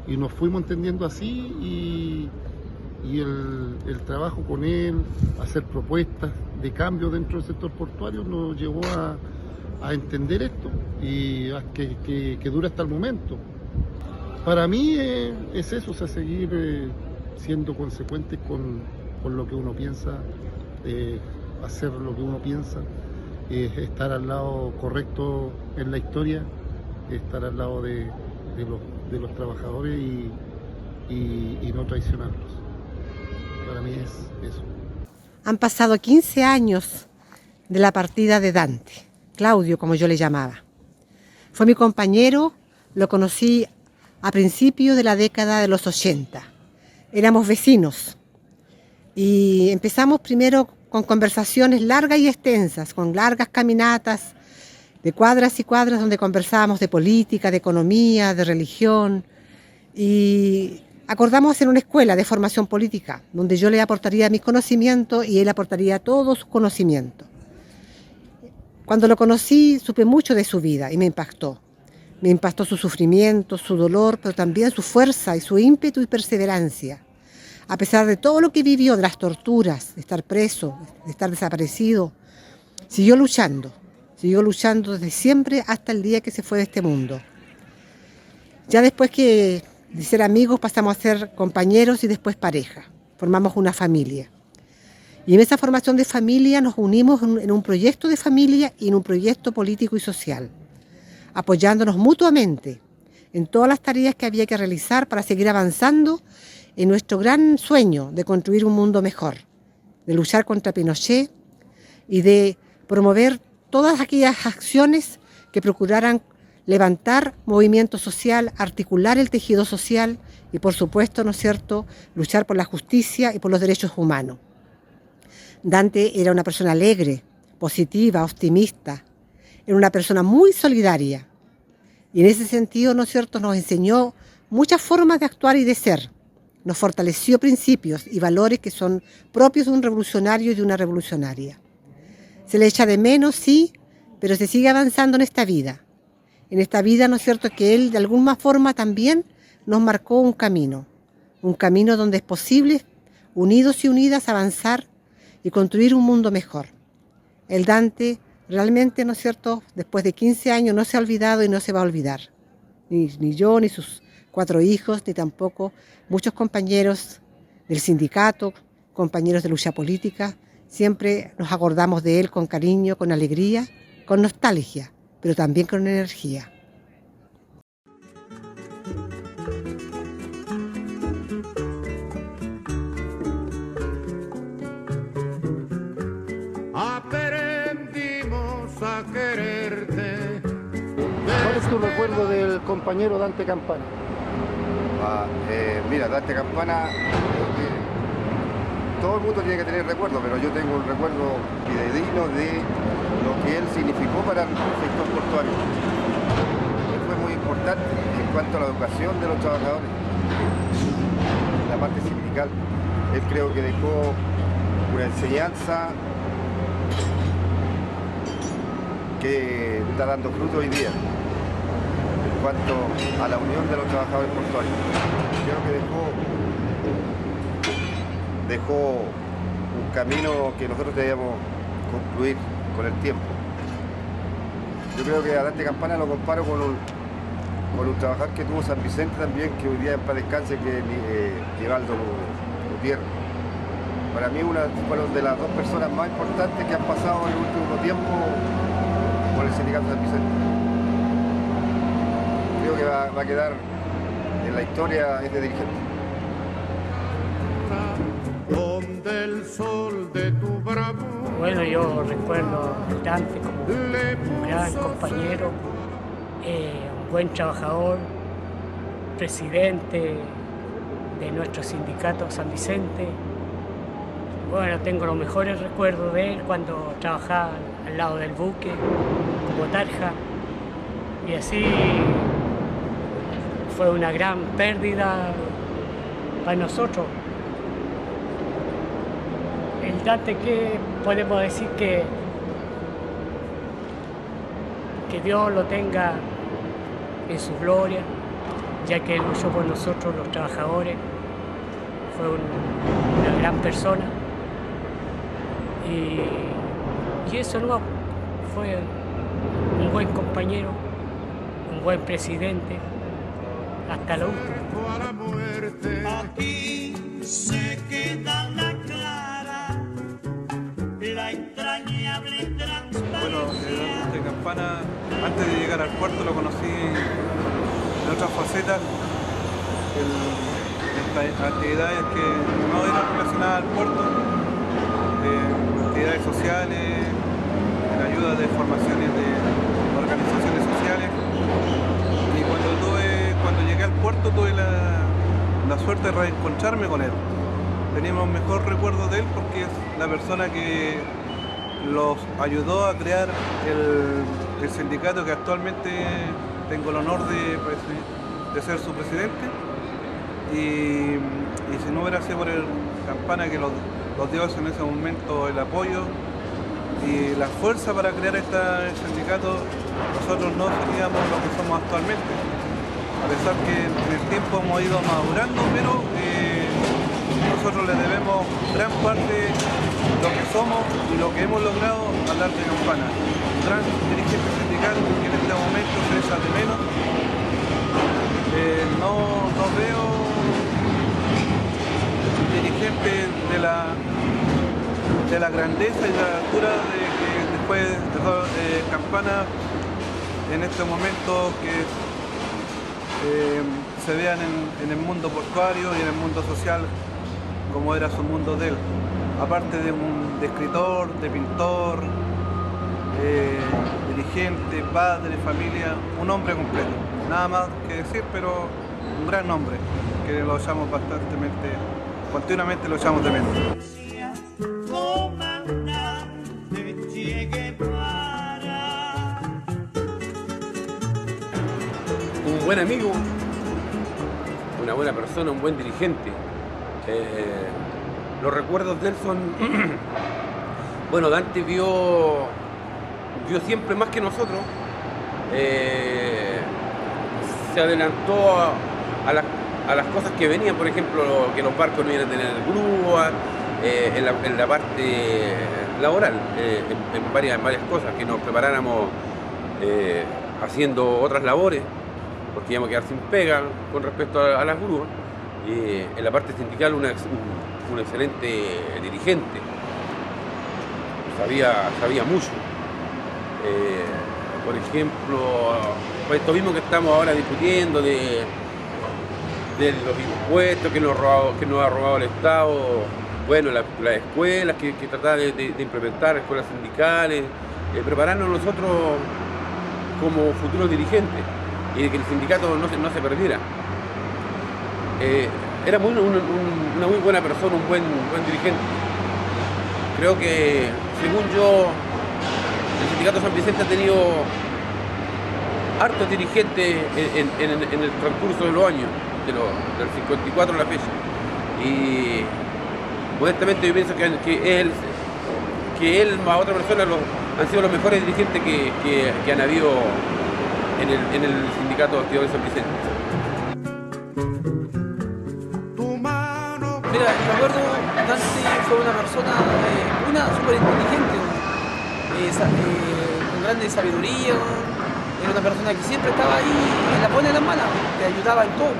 Y nos fuimos entendiendo así y el trabajo con él, hacer propuestas de cambio dentro del sector portuario nos llevó a entender esto y que dura hasta el momento. Para mí es eso, o sea, seguir siendo consecuentes con lo que uno piensa, hacer lo que uno piensa, estar al lado correcto en la historia, estar al lado de los trabajadores y no traicionarlos. Para mí es eso. Han pasado 15 años de la partida de Dante, Claudio, como yo le llamaba. Fue mi compañero, lo conocí a principios de la década de los 80. Éramos vecinos y empezamos primero con conversaciones largas y extensas, con largas caminatas de cuadras y cuadras donde conversábamos de política, de economía, de religión. Y Acordamos hacer una escuela de formación política, donde yo le aportaría mis conocimientos y él aportaría todo su conocimiento. Cuando lo conocí, supe mucho de su vida y me impactó. Me impactó su sufrimiento, su dolor, pero también su fuerza y su ímpetu y perseverancia. A pesar de todo lo que vivió, de las torturas, de estar preso, de estar desaparecido, siguió luchando desde siempre hasta el día que se fue de este mundo. Ya después de ser amigos pasamos a ser compañeros y después pareja. Formamos una familia. Y en esa formación de familia nos unimos en un proyecto de familia y en un proyecto político y social, apoyándonos mutuamente en todas las tareas que había que realizar para seguir avanzando en nuestro gran sueño de construir un mundo mejor, de luchar contra Pinochet y de promover todas aquellas acciones que procuraran levantar movimiento social, articular el tejido social y, por supuesto, ¿no es cierto?, luchar por la justicia y por los derechos humanos. Dante era una persona alegre, positiva, optimista, era una persona muy solidaria y en ese sentido, ¿no es cierto?, nos enseñó muchas formas de actuar y de ser. Nos fortaleció principios y valores que son propios de un revolucionario y de una revolucionaria. Se le echa de menos, sí, pero se sigue avanzando en esta vida. En esta vida, ¿no es cierto?, que él de alguna forma también nos marcó un camino donde es posible, unidos y unidas, avanzar y construir un mundo mejor. El Dante realmente, ¿no es cierto?, después de 15 años no se ha olvidado y no se va a olvidar. Ni yo, ni sus 4 hijos, ni tampoco muchos compañeros del sindicato, compañeros de lucha política. Siempre nos acordamos de él con cariño, con alegría, con nostalgia, pero también con energía. Aprendimos a quererte. ¿Cuál es tu recuerdo del compañero Dante Campana? Mira, Dante Campana, creo que todo el mundo tiene que tener recuerdo, pero yo tengo un recuerdo fidedigno de lo que él significó para el sector portuario. Él fue muy importante en cuanto a la educación de los trabajadores, la parte sindical. Él creo que dejó una enseñanza que está dando fruto hoy día en cuanto a la unión de los trabajadores portuarios. Creo que dejó un camino que nosotros debíamos concluir con el tiempo. Yo creo que a Dante Campana lo comparo con un trabajador que tuvo San Vicente también, que hoy día en paz descanse, que es Givaldo Gutiérrez. Para mí fueron de las 2 personas más importantes que han pasado en el último tiempo por el sindicato San Vicente. Creo que va a quedar en la historia este dirigente. Donde el sol de tu bravura. Bueno, yo recuerdo a Dante como un gran compañero, un buen trabajador, presidente de nuestro sindicato San Vicente. Bueno, tengo los mejores recuerdos de él cuando trabajaba al lado del buque, como tarja, y así fue una gran pérdida para nosotros. El Dante, que podemos decir que Dios lo tenga en su gloria, ya que él luchó por nosotros los trabajadores, fue una gran persona y eso no fue un buen compañero, un buen presidente, hasta lo último. Aquí se queda la clara, la entrañable transparencia. Bueno, Dante Campana, antes de llegar al puerto lo conocí en otras facetas, en actividades que no eran relacionadas al puerto, actividades sociales, en ayuda de formaciones de organizaciones sociales. Y cuando llegué al puerto tuve la suerte de reencontrarme con él. Teníamos mejor recuerdo de él porque es la persona que los ayudó a crear el sindicato que actualmente tengo el honor de ser su presidente. y si no hubiera sido por el Campana que los dio en ese momento el apoyo y la fuerza para crear este sindicato, nosotros no seríamos lo que somos actualmente. A pesar que en el tiempo hemos ido madurando, pero nosotros le debemos gran parte de lo que somos y lo que hemos logrado al Arte Campana. Un gran dirigente sindical que en este momento se echa de menos. No veo un dirigente de la grandeza y de la altura de que después de Campana en este momento que se vean en el mundo portuario y en el mundo social como era su mundo de él. Aparte de escritor, de pintor, dirigente, padre, familia, un hombre completo. Nada más que decir, pero un gran hombre que lo echamos continuamente lo echamos de menos. Un buen amigo, una buena persona, un buen dirigente. Los recuerdos de él son... Bueno, Dante vio siempre más que nosotros. Se adelantó a las cosas que venían, por ejemplo, que los barcos no iban a tener grúa, en la parte laboral, en varias cosas, que nos preparáramos haciendo otras labores, porque íbamos a quedar sin pega con respecto a las grúas. En la parte sindical un excelente dirigente, sabía mucho. Por ejemplo, pues esto mismo que estamos ahora discutiendo de los impuestos que nos ha robado el Estado, bueno, las escuelas que trataba de implementar, escuelas sindicales, prepararnos nosotros como futuros dirigentes y de que el sindicato no se perdiera. Era una muy buena persona, un buen dirigente. Creo que, según yo, el sindicato San Vicente ha tenido hartos dirigentes en el transcurso de los años, del 54 a la fecha. Y modestamente yo pienso que él más otra persona han sido los mejores dirigentes que han habido en el sindicato de activadores San Vicente. Mira, recuerdo, Dante fue una persona súper inteligente, con grande sabiduría, era una persona que siempre estaba ahí en la buena de las malas, te ayudaba en todo.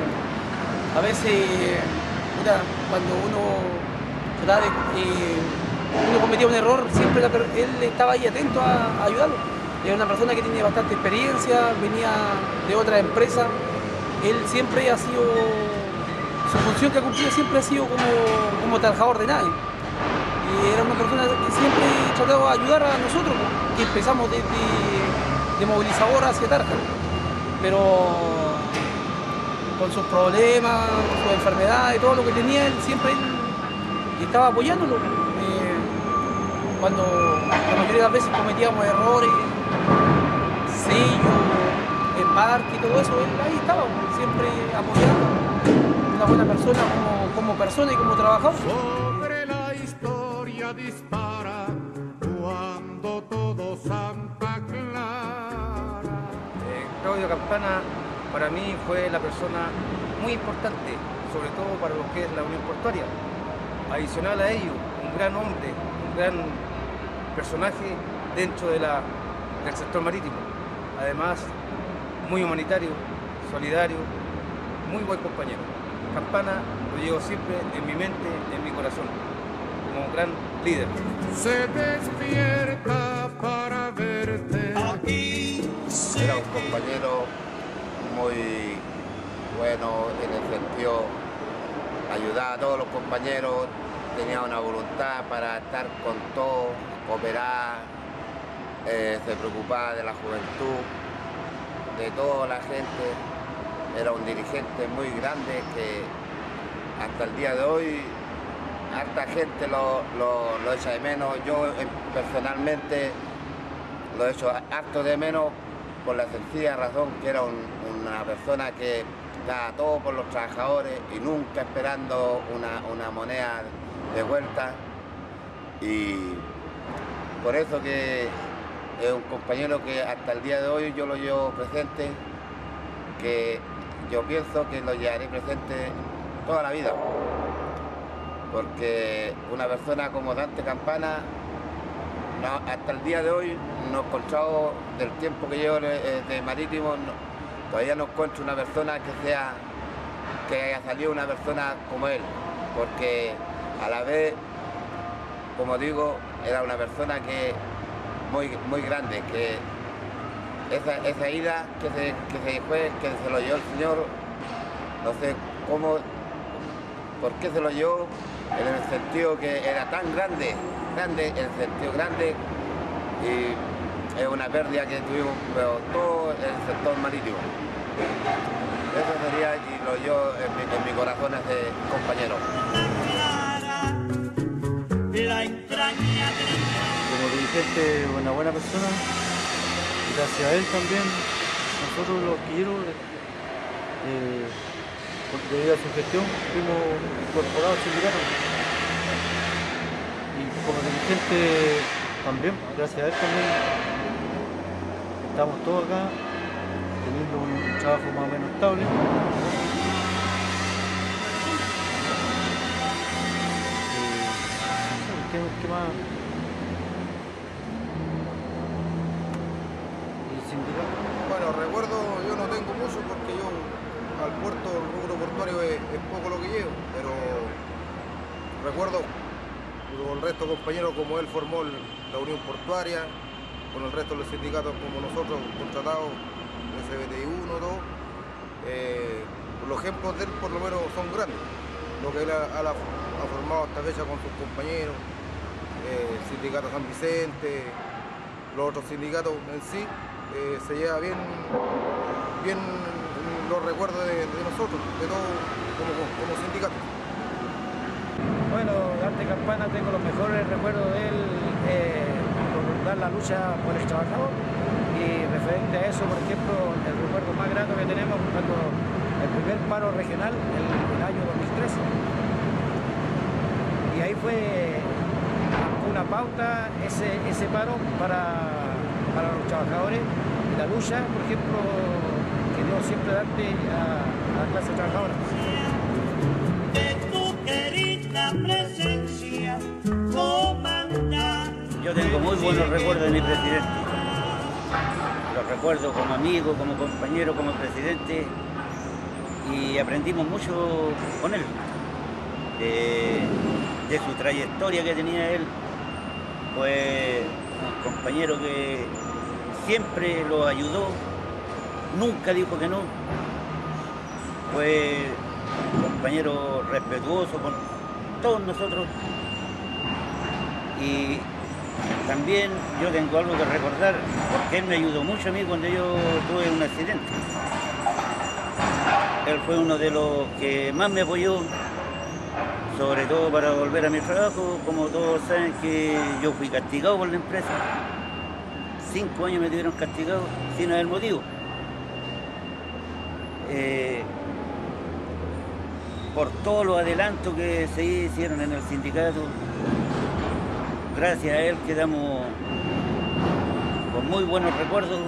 A veces, mira, cuando uno cometía un error, siempre él estaba ahí atento a ayudarlo. Era una persona que tiene bastante experiencia, venía de otra empresa, él siempre ha sido... Su función que ha cumplido siempre ha sido como trabajador de nadie. Y era una persona que siempre trataba de ayudar a nosotros, que empezamos de movilizador hacia Tarja. Pero con sus problemas, sus enfermedades, todo lo que tenía, él siempre estaba apoyándolo. Cuando la mayoría de las veces cometíamos errores, sellos, embarque y todo eso, él ahí estaba, siempre apoyando. Una buena persona como persona y como trabajador. Sobre la historia dispara cuando todo Santa Clara. Claudio Campana para mí fue la persona muy importante, sobre todo para lo que es la Unión Portuaria. Adicional a ello, un gran hombre, un gran personaje dentro del sector marítimo. Además, muy humanitario, solidario, muy buen compañero. Campana lo llevo siempre en mi mente, en mi corazón, como un gran líder. Se despierta para verte. Era un compañero muy bueno en el sentido de ayudar a todos los compañeros, tenía una voluntad para estar con todos, cooperar, se preocupaba de la juventud, de toda la gente. Era un dirigente muy grande que hasta el día de hoy harta gente lo echa de menos. Yo personalmente lo echo harto de menos por la sencilla razón que era una persona que da todo por los trabajadores y nunca esperando una moneda de vuelta. Y por eso que es un compañero que hasta el día de hoy yo lo llevo presente, que yo pienso que lo llevaré presente toda la vida. Porque una persona como Dante Campana, hasta el día de hoy no he encontrado, del tiempo que llevo de Marítimo, todavía no encuentro una persona que haya salido una persona como él, porque a la vez, como digo, era una persona que muy grande, que esa ida que se fue, que se lo llevó el Señor, no sé cómo, por qué se lo llevó, en el sentido que era tan grande, el sentido grande, y es una pérdida que tuvimos, pero todo el sector marítimo. Eso sería, y lo llevo en mi corazón ese compañero. Como dirigente, una buena persona, gracias a él también, nosotros los quilleros, debido a su gestión, fuimos incorporados al sindicato. Y como dirigente también, gracias a él también, estamos todos acá, teniendo un trabajo más o menos estable. ¿Qué más? Bueno, recuerdo yo no tengo mucho porque yo al puerto, el rubro portuario es poco lo que llevo, pero recuerdo con el resto de compañeros como él formó la Unión Portuaria, con el resto de los sindicatos como nosotros contratados, SBTI 1, 2, los ejemplos de él por lo menos son grandes, lo que él ha formado hasta fecha con sus compañeros, sindicato San Vicente, los otros sindicatos en sí, se lleva bien los recuerdos de nosotros, de todos como sindicato. Bueno, Dante Campana tengo los mejores recuerdos de él, por dar la lucha por el trabajador, y referente a eso, por ejemplo, el recuerdo más grato que tenemos cuando el primer paro regional, el año 2013, y ahí fue una pauta ese paro para los trabajadores, y la lucha, por ejemplo, que dio siempre Dante a la clase trabajadora. Yo tengo muy buenos recuerdos de mi presidente. Los recuerdo como amigo, como compañero, como presidente, y aprendimos mucho con él, de su trayectoria que tenía él. Fue un compañero que siempre lo ayudó, nunca dijo que no. Fue un compañero respetuoso con todos nosotros. Y también yo tengo algo que recordar, porque él me ayudó mucho a mí cuando yo tuve un accidente. Él fue uno de los que más me apoyó, sobre todo para volver a mi trabajo. Como todos saben que yo fui castigado por la empresa. 5 años me tuvieron castigado sin haber motivo. Por todos los adelantos que se hicieron en el sindicato, gracias a él quedamos con muy buenos recuerdos,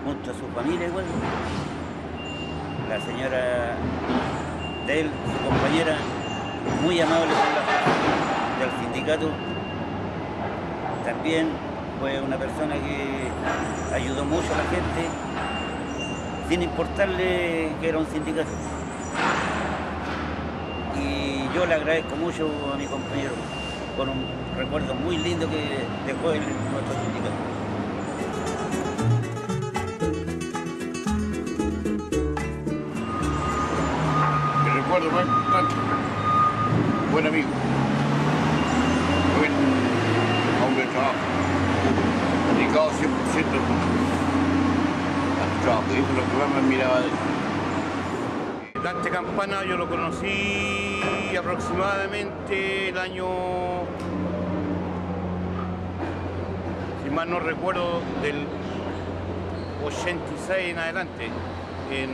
junto a su familia igual. La señora de él, su compañera, muy amable del sindicato. También fue una persona que ayudó mucho a la gente, sin importarle que era un sindicato. Y yo le agradezco mucho a mi compañero por un recuerdo muy lindo que dejó en nuestro sindicato. El recuerdo más importante, buen amigo, buen hombre de trabajo, dedicado 100% al trabajo, y eso es lo que más me admiraba de él. Dante Campana yo lo conocí aproximadamente el año, si mal no recuerdo, del 86 en adelante. en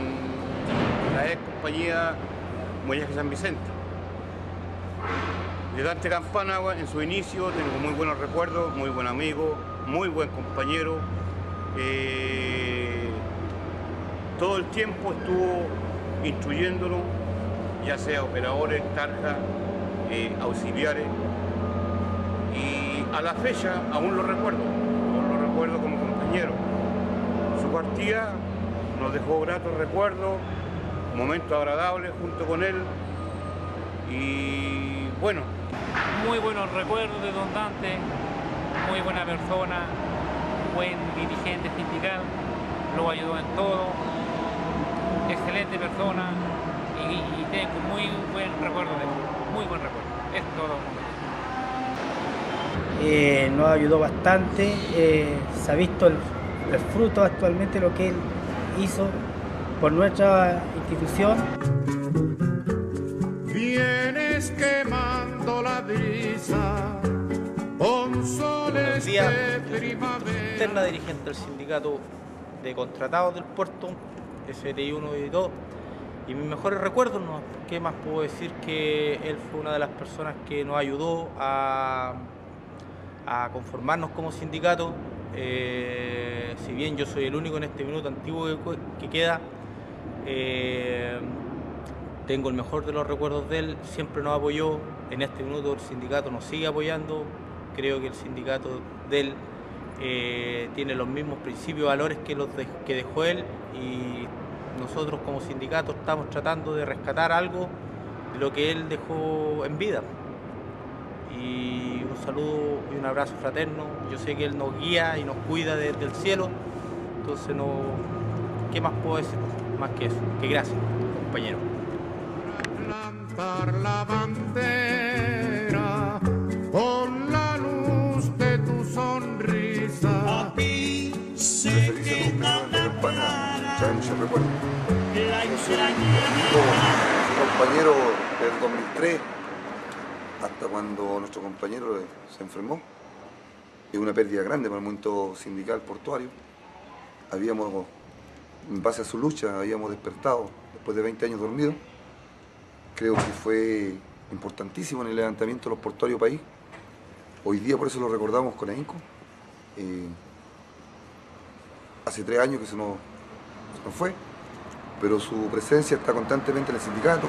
la ex compañía Muelles de San Vicente. De Dante Campana, en su inicio, tengo muy buenos recuerdos, muy buen amigo, muy buen compañero. Todo el tiempo estuvo instruyéndonos, ya sea operadores, tarjas, auxiliares. Y a la fecha aún lo recuerdo como compañero. Su partida nos dejó gratos recuerdos, momentos agradables junto con él. Y bueno. Muy buenos recuerdos de don Dante, muy buena persona, buen dirigente sindical, lo ayudó en todo, excelente persona y tengo muy buen recuerdo de él, muy buen recuerdo, es todo. Nos ayudó bastante, se ha visto el fruto actualmente lo que él hizo por nuestra institución. Vienes quemando la brisa con soles de primavera. Interna dirigente del sindicato de contratados del puerto, SRI 1 y 2, y mis mejores recuerdos, ¿no? ¿Qué más puedo decir? Que él fue una de las personas que nos ayudó a conformarnos como sindicato. Si bien yo soy el único en este minuto antiguo que queda, tengo el mejor de los recuerdos de él, siempre nos apoyó, en este minuto el sindicato nos sigue apoyando, creo que el sindicato de él tiene los mismos principios y valores que dejó él, y nosotros como sindicato estamos tratando de rescatar algo de lo que él dejó en vida. Y un saludo y un abrazo fraterno, yo sé que él nos guía y nos cuida desde el cielo, entonces ¿qué más puedo decir? Más que eso, que gracias, compañero. Plantar la bandera con la luz de tu sonrisa. A ti se queda la clara, trae muchos recuerdos. Compañero del 2003 hasta cuando nuestro compañero se enfermó. Es una pérdida grande para el movimiento sindical portuario. Habíamos, en base a su lucha, habíamos despertado después de 20 años dormidos. Creo que fue importantísimo en el levantamiento de los portuarios país. Hoy día por eso lo recordamos con ahínco. Hace 3 años que se nos fue, pero su presencia está constantemente en el sindicato,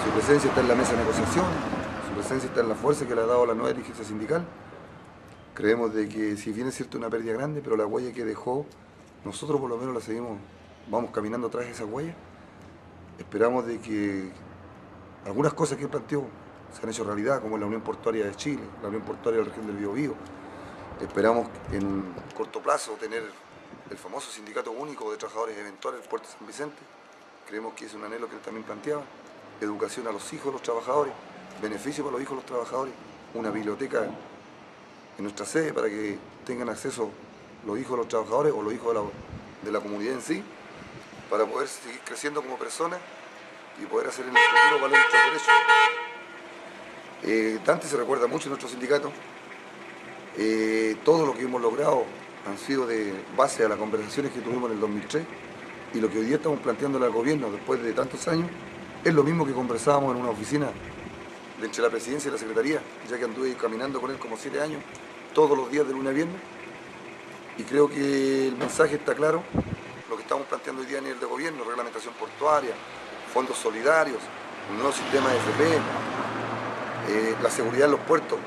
su presencia está en la mesa de negociación, su presencia está en la fuerza que le ha dado la nueva dirigencia sindical. Creemos de que si bien es cierto una pérdida grande, pero la huella que dejó, nosotros por lo menos la seguimos, vamos caminando atrás de esa huella. Esperamos de que algunas cosas que él planteó se han hecho realidad, como la Unión Portuaria de Chile, la Unión Portuaria de la región del Biobío. Esperamos en un corto plazo tener el famoso sindicato único de trabajadores eventuales del puerto de San Vicente. Creemos que es un anhelo que él también planteaba. Educación a los hijos de los trabajadores, beneficio para los hijos de los trabajadores, una biblioteca en nuestra sede para que tengan acceso los hijos de los trabajadores o los hijos de la comunidad en sí, para poder seguir creciendo como personas y poder hacer en el futuro valer nuestros derechos. Dante se recuerda mucho en nuestro sindicato. Todo lo que hemos logrado han sido de base a las conversaciones que tuvimos en el 2003, y lo que hoy día estamos planteando al gobierno después de tantos años es lo mismo que conversábamos en una oficina entre la presidencia y la secretaría, ya que anduve caminando con él como 7 años, todos los días de lunes a viernes, y creo que el mensaje está claro. Lo que estamos planteando hoy día a nivel de gobierno, reglamentación portuaria, fondos solidarios, un nuevo sistema de FP, la seguridad en los puertos,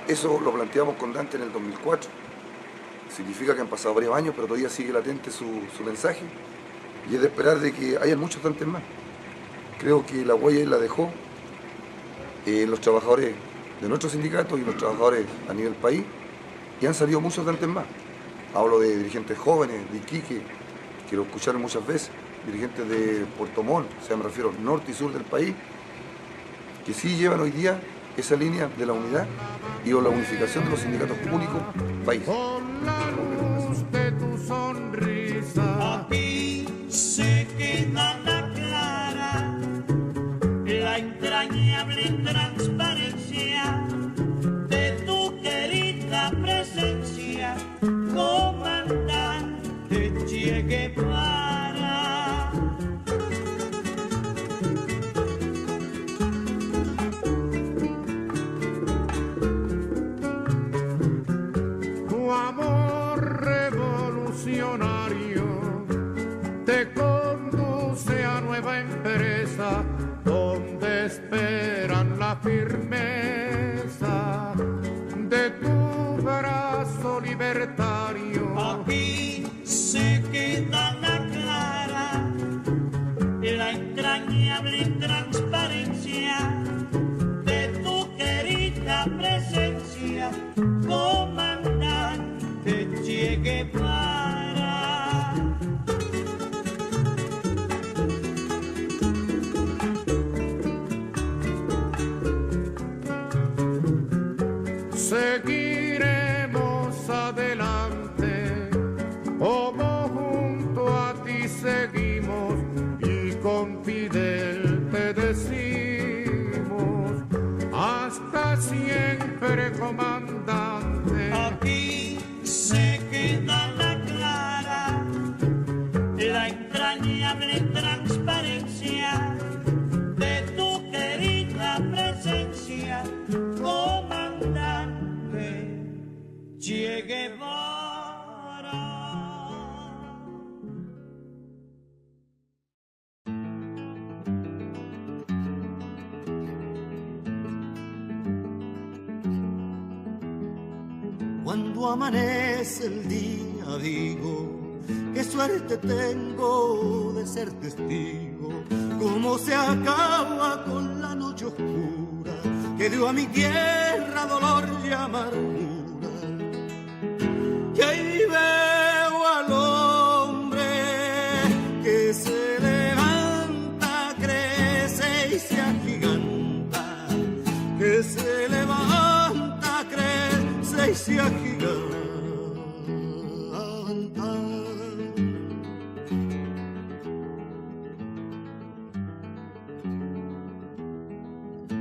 eso lo planteamos con Dante en el 2004. Significa que han pasado varios años, pero todavía sigue latente su mensaje, y es de esperar de que haya muchos Dantes más. Creo que la huella él la dejó los trabajadores de nuestro sindicato y los trabajadores a nivel país, y han salido muchos Dantes más. Hablo de dirigentes jóvenes, de Iquique, que lo escucharon muchas veces, dirigentes de Puerto Montt, o sea, me refiero norte y sur del país, que sí llevan hoy día esa línea de la unidad y o la unificación de los sindicatos únicos país. De tu sonrisa. A ti se queda la clara, la entrañable transparencia de tu querida presencia, comandante Che Guevara. presencia, comandante Che Guevara. Seguiremos adelante, como junto a ti seguimos, y con Fidel te decimos, hasta siempre, comandante. Aquí se queda la clara, la entrañable transparencia de tu querida presencia, comandante Che Guevara. Cuando amanece el día digo, qué suerte tengo de ser testigo, cómo se acaba con la noche oscura que dio a mi tierra dolor y amargura. Y ahí veo al hombre que se levanta, crece y se agiganta, que se levanta, crece y se agiganta.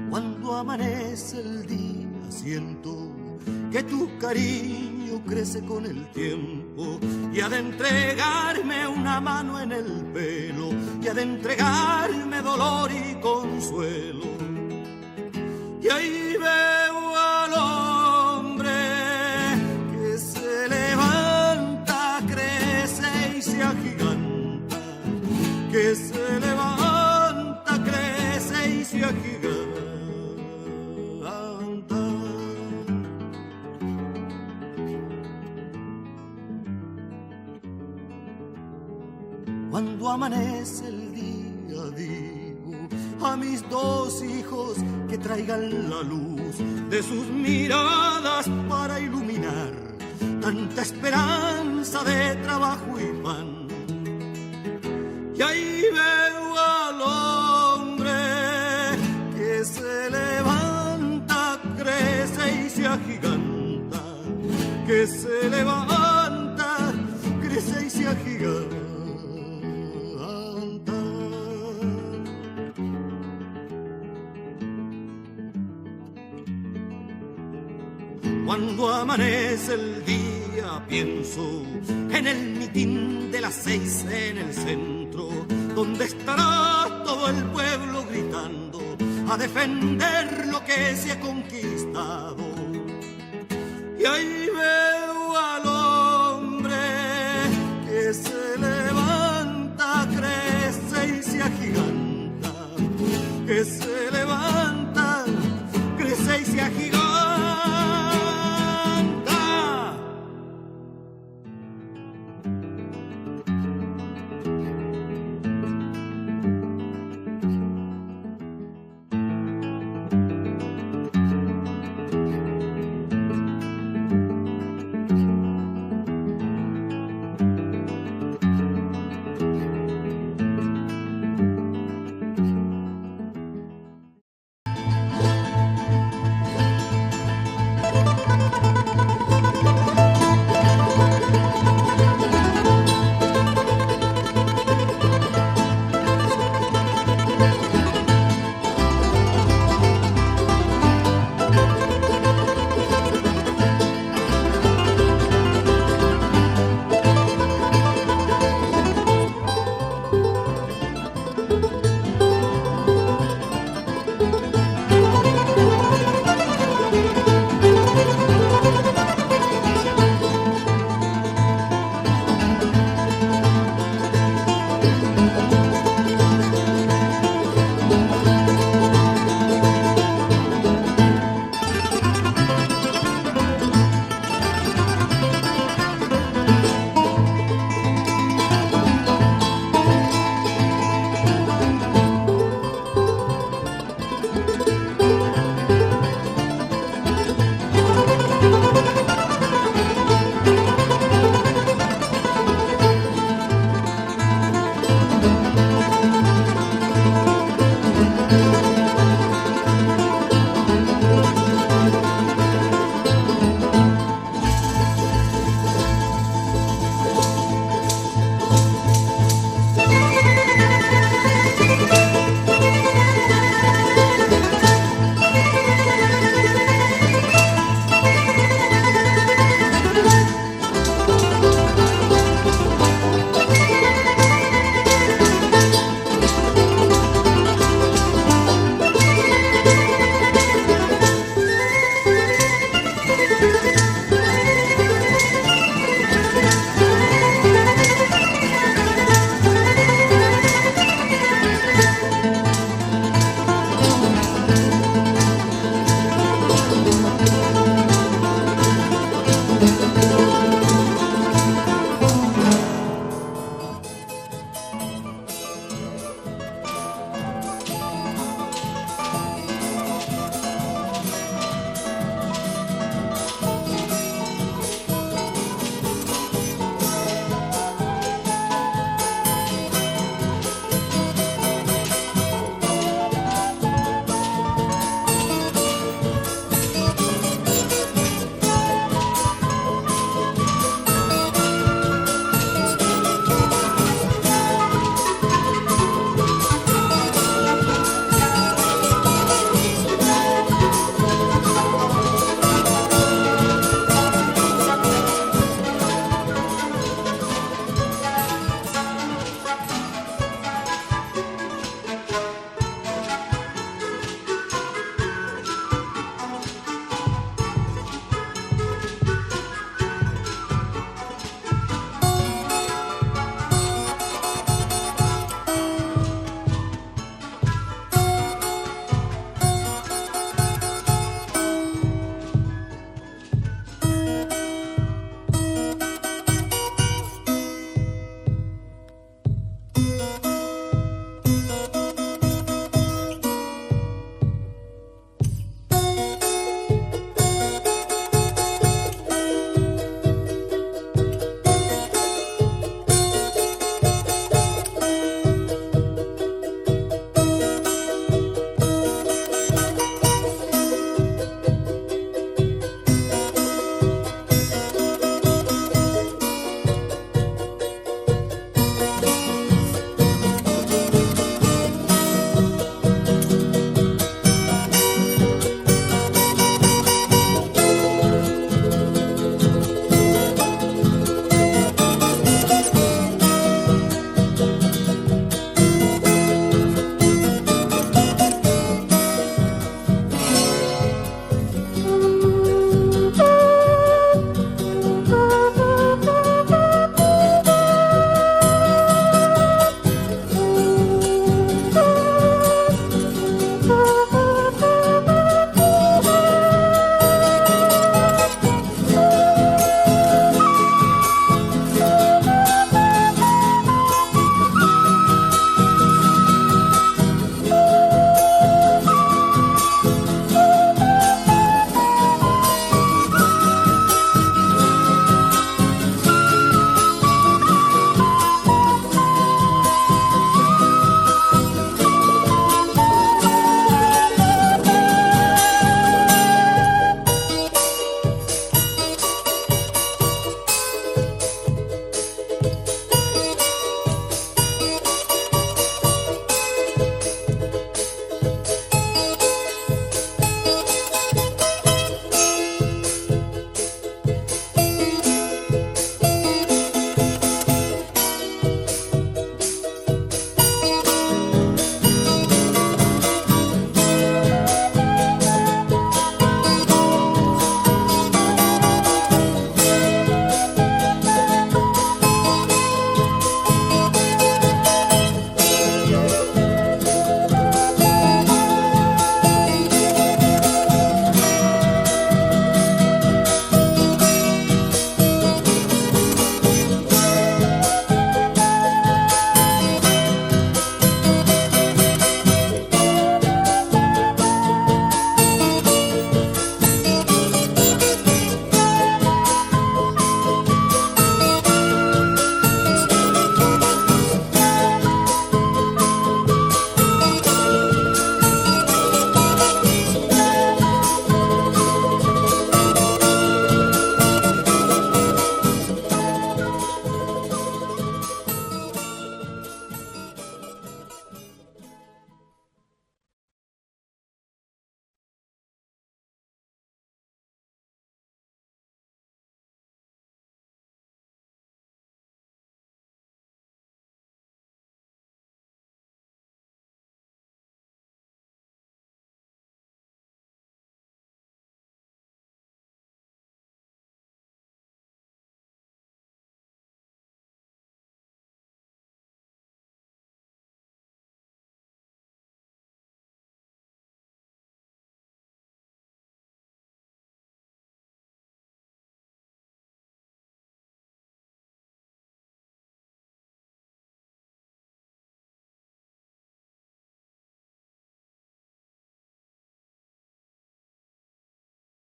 Cuando amanece el día siento que tu cariño crece con el tiempo, y ha de entregarme una mano en el pelo, y ha de entregarme dolor y consuelo. Y ahí veo al hombre que se levanta, crece y se agiganta, que se levanta, crece y se agiganta. Cuando amanece el día digo a mis dos hijos que traigan la luz de sus miradas para iluminar tanta esperanza de trabajo y pan. Y ahí veo al hombre que se levanta, crece y se agiganta, que se levanta, crece y se agiganta. Cuando amanece el día pienso en el mitin de las 6 en el centro, donde estará todo el pueblo gritando a defender lo que se ha conquistado. Y ahí veo al hombre que se levanta, crece y se agiganta, que se levanta, crece y se agiganta.